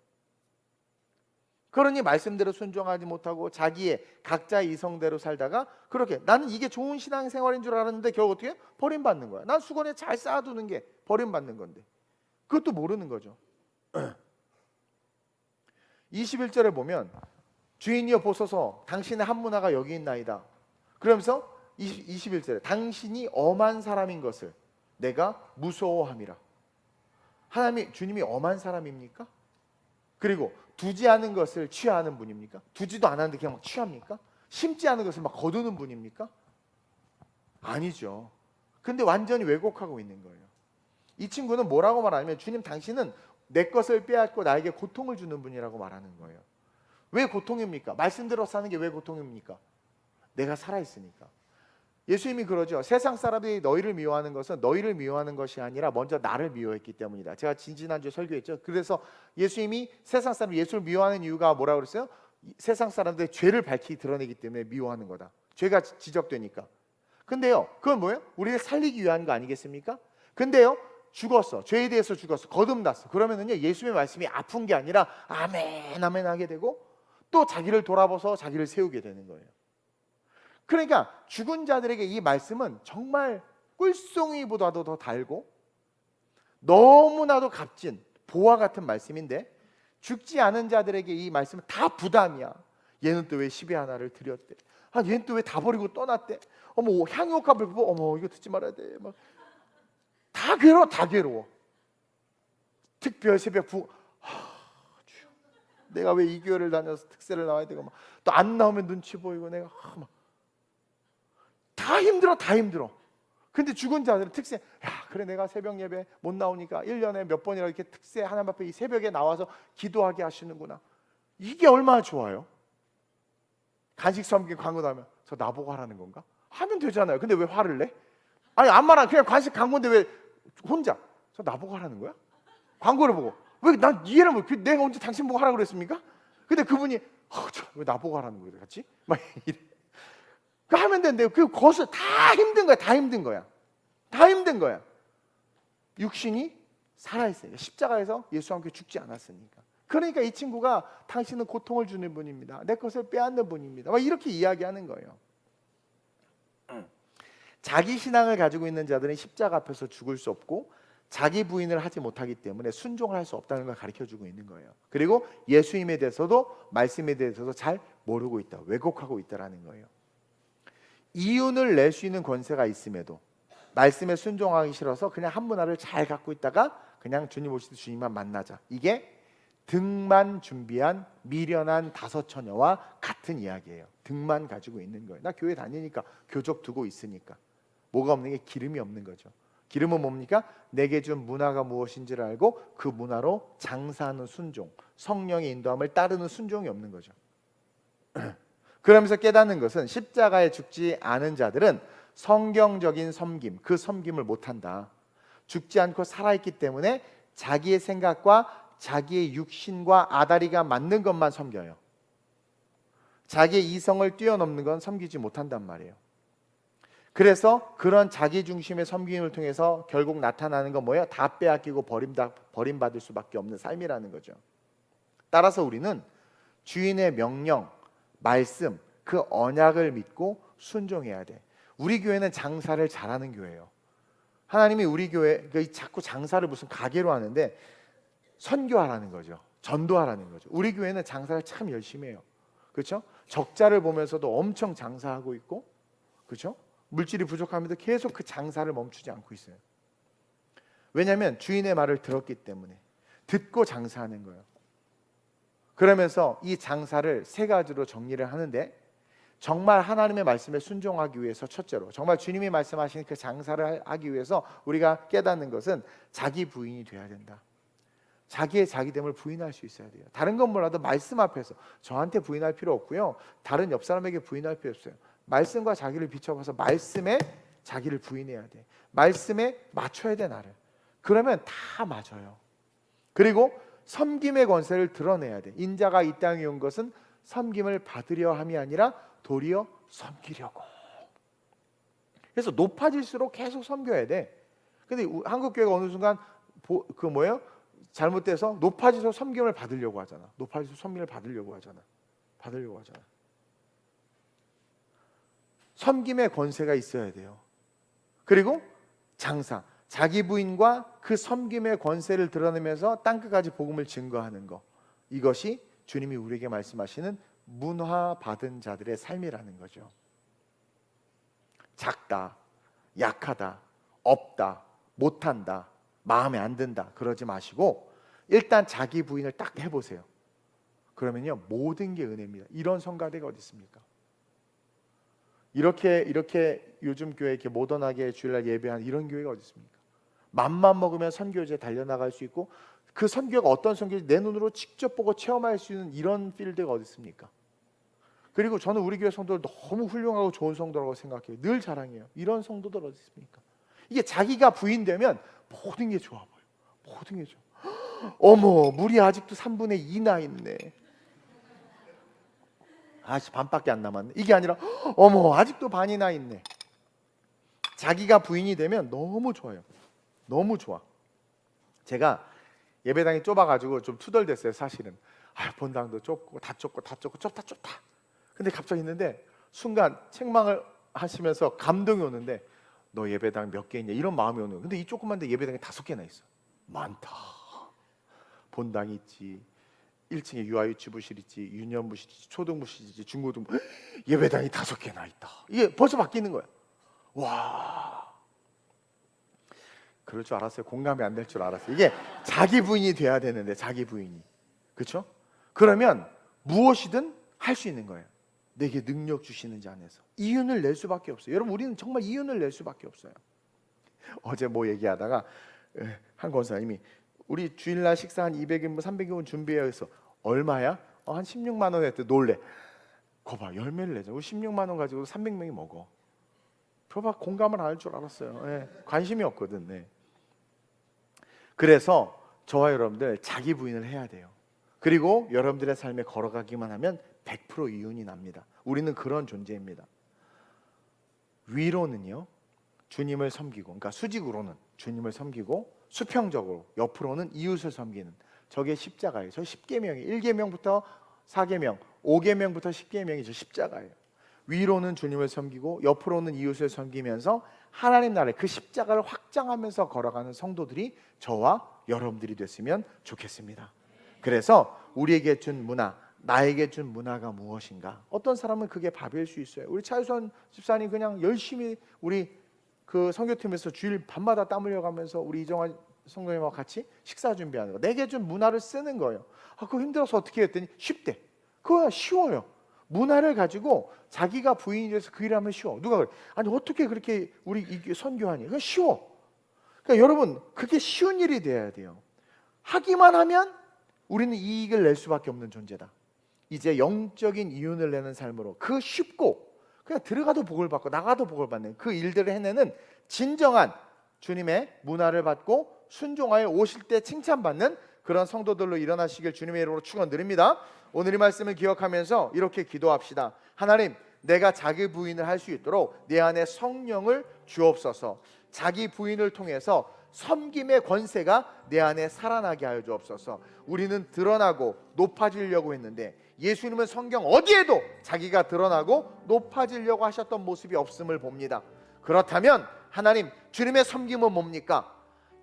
그러니 말씀대로 순종하지 못하고 자기의 각자의 이성대로 살다가 그렇게 나는 이게 좋은 신앙생활인 줄 알았는데 결국 어떻게 해요? 버림받는 거야. 난 수건에 잘 쌓아두는 게 버림받는 건데 그것도 모르는 거죠. 21절에 보면 주인이여 보소서 당신의 한 문화가 여기 있나이다. 그러면서 21절에 당신이 엄한 사람인 것을 내가 무서워함이라. 주님이 엄한 사람입니까? 그리고 두지 않은 것을 취하는 분입니까? 두지도 않았는데 그냥 막 취합니까? 심지 않은 것을 막 거두는 분입니까? 아니죠. 근데 완전히 왜곡하고 있는 거예요. 이 친구는 뭐라고 말하냐면 주님 당신은 내 것을 빼앗고 나에게 고통을 주는 분이라고 말하는 거예요. 왜 고통입니까? 말씀대로 사는 게 왜 고통입니까? 내가 살아있으니까. 예수님이 그러죠. 세상 사람들이 너희를 미워하는 것은 너희를 미워하는 것이 아니라 먼저 나를 미워했기 때문이다. 제가 지난주에 설교했죠. 그래서 예수님이 세상 사람 예수를 미워하는 이유가 뭐라고 그랬어요? 세상 사람들의 죄를 밝히 드러내기 때문에 미워하는 거다. 죄가 지적되니까. 근데요, 그건 뭐예요? 우리를 살리기 위한 거 아니겠습니까? 근데요, 죽었어. 죄에 대해서 죽었어. 거듭났어. 그러면은요, 예수님의 말씀이 아픈 게 아니라 아멘 아멘 하게 되고 또 자기를 돌아보서 자기를 세우게 되는 거예요. 그러니까 죽은 자들에게 이 말씀은 정말 꿀송이보다도 더 달고 너무나도 값진 보화 같은 말씀인데 죽지 않은 자들에게 이 말씀은 다 부담이야. 얘는 또 왜 10의 하나를 드렸대? 얘는 또 왜 다 버리고 떠났대? 어머, 향유옥합을 보고 어머 이거 듣지 말아야 돼. 막 다 괴로워, 다 괴로워. 특별 새벽 주여, 내가 왜 이 교회를 다녀서 특세를 나와야 되고 또 안 나오면 눈치 보이고 내가 다 힘들어, 다 힘들어. 근데 죽은 자들은 특세, 그래 내가 새벽 예배 못 나오니까 1년에 몇 번이라 이렇게 특세 하나님 앞에 이 새벽에 나와서 기도하게 하시는구나. 이게 얼마나 좋아요. 간식 섬기 광고 나오면 저 나보고 하라는 건가? 하면 되잖아요. 근데 왜 화를 내? 아니 안 말아. 그냥 간식 광고인데 왜 혼자 저 나보고 하라는 거야? 광고를 보고 왜 난 이해를 못. 내가 언제 당신 보고 하라고 그랬습니까? 근데 그분이 왜 나보고 하라는 거야 같이? 막 이래. 그 하면 되는데 그 것을 다 힘든 거야. 다 힘든 거야. 다 힘든 거야. 육신이 살아있으니까 십자가에서 예수와 함께 죽지 않았으니까. 그러니까 이 친구가 당신은 고통을 주는 분입니다. 내 것을 빼앗는 분입니다. 막 이렇게 이야기하는 거예요. 자기 신앙을 가지고 있는 자들은 십자가 앞에서 죽을 수 없고 자기 부인을 하지 못하기 때문에 순종을 할 수 없다는 걸 가르쳐주고 있는 거예요. 그리고 예수님에 대해서도 말씀에 대해서도 잘 모르고 있다. 왜곡하고 있다라는 거예요. 이윤을 낼 수 있는 권세가 있음에도 말씀에 순종하기 싫어서 그냥 한 문화를 잘 갖고 있다가 그냥 주님 오실 때 주님만 만나자. 이게 등만 준비한 미련한 다섯 처녀와 같은 이야기예요. 등만 가지고 있는 거예요. 나 교회 다니니까 교적 두고 있으니까. 뭐가 없는 게 기름이 없는 거죠. 기름은 뭡니까? 내게 준 문화가 무엇인지를 알고 그 문화로 장사하는 순종, 성령의 인도함을 따르는 순종이 없는 거죠. 그러면서 깨닫는 것은 십자가에 죽지 않은 자들은 성경적인 섬김, 그 섬김을 못한다. 죽지 않고 살아있기 때문에 자기의 생각과 자기의 육신과 아다리가 맞는 것만 섬겨요. 자기의 이성을 뛰어넘는 건 섬기지 못한단 말이에요. 그래서 그런 자기 중심의 섬김을 통해서 결국 나타나는 건 뭐예요? 다 빼앗기고 버림받을 수밖에 없는 삶이라는 거죠. 따라서 우리는 주인의 명령, 말씀, 그 언약을 믿고 순종해야 돼. 우리 교회는 장사를 잘하는 교회예요. 하나님이 우리 교회 자꾸 장사를 무슨 가게로 하는데 선교하라는 거죠. 전도하라는 거죠. 우리 교회는 장사를 참 열심히 해요. 그렇죠? 적자를 보면서도 엄청 장사하고 있고, 그렇죠? 물질이 부족하면서 계속 그 장사를 멈추지 않고 있어요. 왜냐하면 주인의 말을 들었기 때문에. 듣고 장사하는 거예요. 그러면서 이 장사를 세 가지로 정리를 하는데, 정말 하나님의 말씀에 순종하기 위해서 첫째로 정말 주님이 말씀하시는 그 장사를 하기 위해서 우리가 깨닫는 것은 자기 부인이 돼야 된다. 자기의 자기됨을 부인할 수 있어야 돼요. 다른 건 몰라도 말씀 앞에서 저한테 부인할 필요 없고요. 다른 옆 사람에게 부인할 필요 없어요. 말씀과 자기를 비춰봐서 말씀에 자기를 부인해야 돼. 말씀에 맞춰야 돼 나를. 그러면 다 맞아요. 그리고 섬김의 권세를 드러내야 돼. 인자가 이 땅에 온 것은 섬김을 받으려 함이 아니라 도리어 섬기려고. 그래서 높아질수록 계속 섬겨야 돼. 근데 한국 교회가 어느 순간 그 뭐예요? 잘못돼서 높아질수록 섬김을 받으려고 하잖아. 높아질수록 섬김을 받으려고 하잖아. 섬김의 권세가 있어야 돼요. 그리고 장사, 자기 부인과 그 섬김의 권세를 드러내면서 땅끝까지 복음을 증거하는 것. 이것이 주님이 우리에게 말씀하시는 문화 받은 자들의 삶이라는 거죠. 작다, 약하다, 없다, 못한다, 마음에 안 든다 그러지 마시고 일단 자기 부인을 딱 해보세요. 그러면요 모든 게 은혜입니다. 이런 성가대가 어디 있습니까? 이렇게 요즘 교회 이렇게 모던하게 주일날 예배하는 이런 교회가 어디 있습니까? 맘만 먹으면 선교제 달려나갈 수 있고 그 선교가 어떤 선교인지 내 눈으로 직접 보고 체험할 수 있는 이런 필드가 어디 있습니까? 그리고 저는 우리 교회 성도들 너무 훌륭하고 좋은 성도라고 생각해요. 늘 자랑해요. 이런 성도들 어디 있습니까? 이게 자기가 부인되면 모든 게 좋아 보여. 모든 게 좋아. 어머, 물이 아직도 3분의 2나 있네. 아씨, 반밖에 안 남았네. 이게 아니라 어머, 아직도 반이나 있네. 자기가 부인이 되면 너무 좋아요. 너무 좋아. 제가 예배당이 좁아가지고 좀 투덜댔어요. 사실은 본당도 좁고 다 좁고 좁다. 근데 갑자기 있는데 순간 책망을 하시면서 감동이 오는데 너 예배당 몇 개 있냐 이런 마음이 오는 거예요. 근데 이 조그만 데 예배당이 5개나 있어. 많다. 본당이 있지, 1층에 유아유치부실 있지, 유년부실 있지, 초등부실 있지, 중고등부, 예배당이 5개나 있다. 이게 벌써 바뀌는 거야. 와, 그럴 줄 알았어요. 공감이 안 될 줄 알았어요. 이게 자기 부인이 돼야 되는데, 자기 부인이, 그렇죠? 그러면 무엇이든 할 수 있는 거예요. 내게 능력 주시는 자 안에서 이윤을 낼 수밖에 없어요. 여러분, 우리는 정말 이윤을 낼 수밖에 없어요. 어제 뭐 얘기하다가 한 권사님이 우리 주일날 식사 한 200인분 300인분 준비해서 얼마야? 한 16만 원 했대. 놀래. 거봐, 열매를 내자. 우리 16만 원 가지고 300명이 먹어. 저봐, 공감을 안 할 줄 알았어요. 관심이 없거든. 그래서 저와 여러분들 자기 부인을 해야 돼요. 그리고 여러분들의 삶에 걸어가기만 하면 100% 이윤이 납니다. 우리는 그런 존재입니다. 위로는요, 주님을 섬기고, 그러니까 수직으로는 주님을 섬기고, 수평적으로 옆으로는 이웃을 섬기는, 저게 십자가예요. 저 10계명이 1계명부터 4계명, 5계명부터 10계명이 저 십자가예요. 위로는 주님을 섬기고 옆으로는 이웃을 섬기면서 하나님 나라의 그 십자가를 확장하면서 걸어가는 성도들이 저와 여러분들이 됐으면 좋겠습니다. 그래서 우리에게 준 문화, 나에게 준 문화가 무엇인가? 어떤 사람은 그게 밥일 수 있어요. 우리 차유선 집사님 그냥 열심히 우리 그 선교팀에서 주일 밤마다 땀 흘려가면서 우리 이정환 성도님과 같이 식사 준비하는 거, 내게 준 문화를 쓰는 거예요. 그거 힘들어서 어떻게 했더니 쉽대. 그거 쉬워요. 문화를 가지고 자기가 부인이 돼서 그 일을 하면 쉬워. 누가 그래? 아니 어떻게 그렇게 우리 이 선교하니? 그건 쉬워. 그러니까 여러분, 그게 쉬운 일이 돼야 돼요. 하기만 하면 우리는 이익을 낼 수밖에 없는 존재다. 이제 영적인 이윤을 내는 삶으로 그 쉽고 그냥 들어가도 복을 받고 나가도 복을 받는 그 일들을 해내는 진정한 주님의 문화를 받고 순종하여 오실 때 칭찬받는 그런 성도들로 일어나시길 주님의 이름으로 축원드립니다. 오늘 이 말씀을 기억하면서 이렇게 기도합시다. 하나님, 내가 자기 부인을 할 수 있도록 내 안에 성령을 주옵소서. 자기 부인을 통해서 섬김의 권세가 내 안에 살아나게 하여 주옵소서. 우리는 드러나고 높아지려고 했는데 예수님은 성경 어디에도 자기가 드러나고 높아지려고 하셨던 모습이 없음을 봅니다. 그렇다면 하나님, 주님의 섬김은 뭡니까?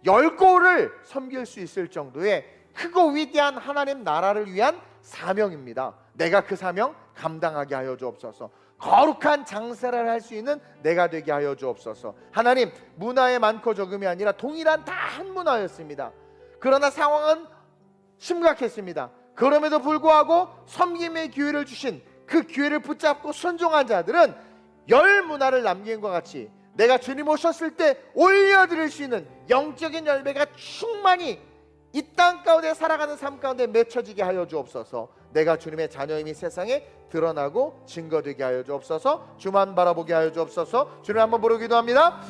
10골을 섬길 수 있을 정도의 크고 위대한 하나님 나라를 위한 사명입니다. 내가 그 사명 감당하게 하여 주옵소서. 거룩한 장사를 할 수 있는 내가 되게 하여 주옵소서. 하나님, 문화의 많고 적음이 아니라 동일한 다 한 문화였습니다. 그러나 상황은 심각했습니다. 그럼에도 불구하고 섬김의 기회를 주신 그 기회를 붙잡고 순종한 자들은 열 문화를 남긴 것 같이 내가 주님 오셨을 때 올려드릴 수 있는 영적인 열매가 충만히 이 땅 가운데 살아가는 삶 가운데 맺혀지게 하여 주옵소서. 내가 주님의 자녀임이 세상에 드러나고 증거되게 하여 주옵소서. 주만 바라보게 하여 주옵소서. 주님 한번 부르 기도합니다.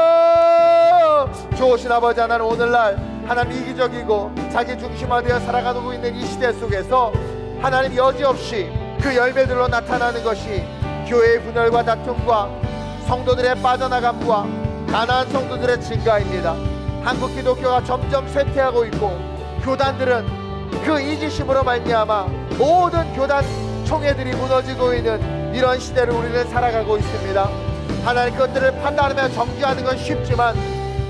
주여! 좋으신 아버지, 하나님, 오늘날 하나님 이기적이고 자기 중심화되어 살아가고 있는 이 시대 속에서 하나님 여지없이 그 열매들로 나타나는 것이 교회의 분열과 다툼과 성도들의 빠져나감과 가난한 성도들의 증가입니다. 한국 기독교가 점점 쇠퇴하고 있고 교단들은 그 이기심으로 말미암아 모든 교단 총회들이 무너지고 있는 이런 시대를 우리는 살아가고 있습니다. 하나님, 그것들을 판단하며 정죄하는 건 쉽지만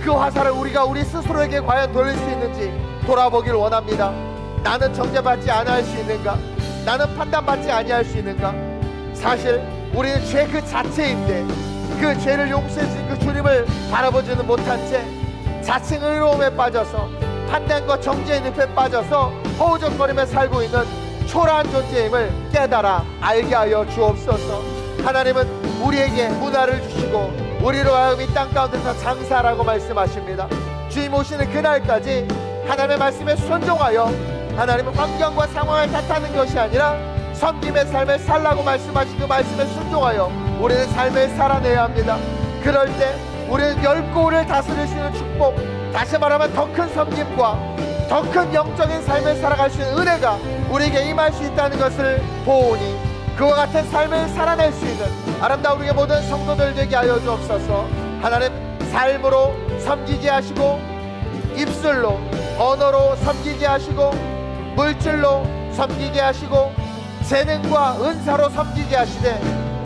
그 화살을 우리가 우리 스스로에게 과연 돌릴 수 있는지 돌아보길 원합니다. 나는 정죄받지 않을 수 있는가? 나는 판단받지 아니할 수 있는가? 사실 우리는 죄 그 자체인데 그 죄를 용서해 주신 그 주님을 바라보지는 못한 채 자칭 의로움에 빠져서 판단과 정죄의 늪에 빠져서 허우적거리며 살고 있는 초라한 존재임을 깨달아 알게 하여 주옵소서. 하나님은 우리에게 문화를 주시고 우리로 하여금 이 땅 가운데서 장사라고 말씀하십니다. 주님 오시는 그날까지 하나님의 말씀에 순종하여 하나님은 환경과 상황을 탓하는 것이 아니라 섬김의 삶을 살라고 말씀하신 그 말씀에 순종하여 우리는 삶을 살아내야 합니다. 그럴 때 우리는 열고를 다스릴 수 있는 축복, 다시 말하면 더 큰 섬김과 더 큰 영적인 삶을 살아갈 수 있는 은혜가 우리에게 임할 수 있다는 것을 보오니 그와 같은 삶을 살아낼 수 있는 아름다운 우리의 모든 성도들 되게 하여 주옵소서. 하나님, 삶으로 섬기게 하시고 입술로 언어로 섬기게 하시고 물질로 섬기게 하시고 재능과 은사로 섬기게 하시되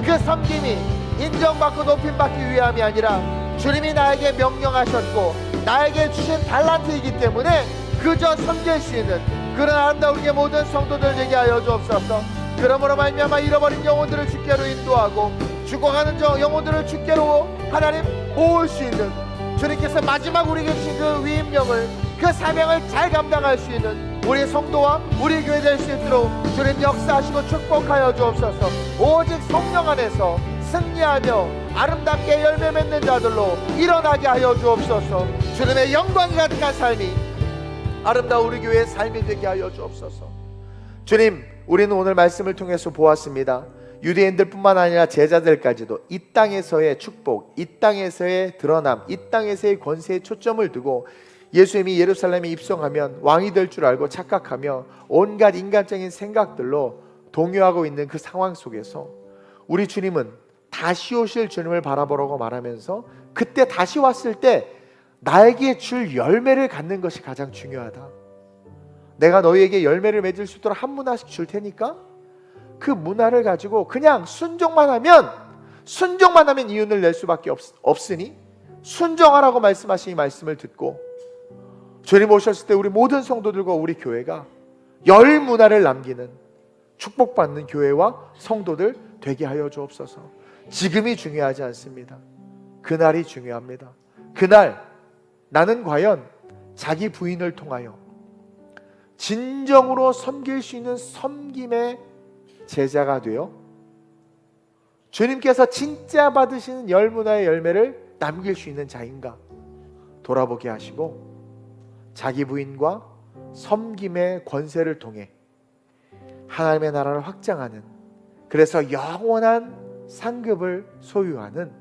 그 섬김이 인정받고 높임받기 위함이 아니라 주님이 나에게 명령하셨고 나에게 주신 달란트이기 때문에 그저 섬길 수 있는 그런 아름다운 우리의 모든 성도들 되게 하여 주옵소서. 그러므로 말미암아 잃어버린 영혼들을 주께로 인도하고 죽어가는 영혼들을 주께로 하나님 모을 수 있는 주님께서 마지막 우리에게 주신 그 위임령을 그 사명을 잘 감당할 수 있는 우리 성도와 우리 교회 될 수 있도록 주님 역사하시고 축복하여 주옵소서. 오직 성령 안에서 승리하며 아름답게 열매 맺는 자들로 일어나게 하여 주옵소서. 주님의 영광이 가득한 삶이 아름다운 우리 교회의 삶이 되게 하여 주옵소서. 주님, 우리는 오늘 말씀을 통해서 보았습니다. 유대인들 뿐만 아니라 제자들까지도 이 땅에서의 축복, 이 땅에서의 드러남, 이 땅에서의 권세에 초점을 두고 예수님이 예루살렘에 입성하면 왕이 될 줄 알고 착각하며 온갖 인간적인 생각들로 동요하고 있는 그 상황 속에서 우리 주님은 다시 오실 주님을 바라보라고 말하면서 그때 다시 왔을 때 나에게 줄 열매를 갖는 것이 가장 중요하다. 내가 너희에게 열매를 맺을 수 있도록 한 문화씩 줄 테니까 그 문화를 가지고 그냥 순종만 하면 이윤을 낼 수밖에 없으니 순종하라고 말씀하신 이 말씀을 듣고 주님 오셨을 때 우리 모든 성도들과 우리 교회가 열 문화를 남기는 축복받는 교회와 성도들 되게 하여 주옵소서. 지금이 중요하지 않습니다. 그날이 중요합니다. 그날 나는 과연 자기 부인을 통하여 진정으로 섬길 수 있는 섬김의 제자가 되어 주님께서 진짜 받으시는 열 문화의 열매를 남길 수 있는 자인가 돌아보게 하시고 자기 부인과 섬김의 권세를 통해 하나님의 나라를 확장하는, 그래서 영원한 상급을 소유하는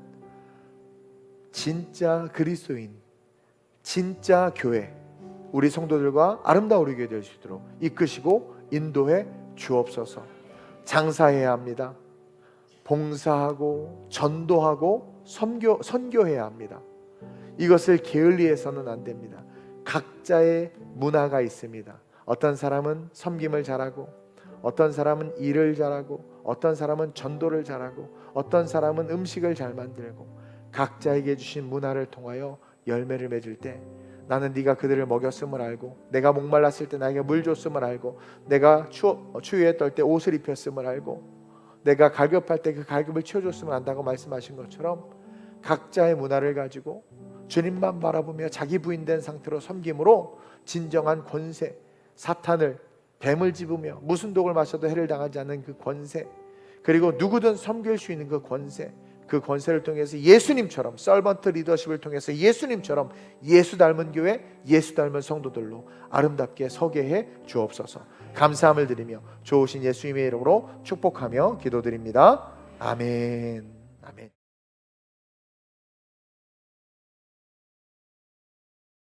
진짜 그리스도인, 진짜 교회, 우리 성도들과 아름다운 우리 교회 될 수 있도록 이끄시고 인도해 주옵소서. 장사해야 합니다. 봉사하고 전도하고 선교해야 합니다. 이것을 게을리해서는 안 됩니다. 각자의 문화가 있습니다. 어떤 사람은 섬김을 잘하고, 어떤 사람은 일을 잘하고, 어떤 사람은 전도를 잘하고, 어떤 사람은 음식을 잘 만들고, 각자에게 주신 문화를 통하여 열매를 맺을 때 나는 네가 그들을 먹였음을 알고, 내가 목말랐을 때 나에게 물 줬음을 알고, 내가 추위에 떨 때 옷을 입혔음을 알고, 내가 갈급할 때 그 갈급을 채워줬음을 안다고 말씀하신 것처럼 각자의 문화를 가지고 주님만 바라보며 자기 부인된 상태로 섬김으로 진정한 권세, 사탄을 뱀을 집으며 무슨 독을 마셔도 해를 당하지 않는 그 권세, 그리고 누구든 섬길 수 있는 그 권세, 그 권세를 통해서 예수님처럼 서번트 리더십을 통해서 예수님처럼 예수 닮은 교회, 예수 닮은 성도들로 아름답게 서게 해 주옵소서. 감사함을 드리며 좋으신 예수님의 이름으로 축복하며 기도드립니다. 아멘. 아멘.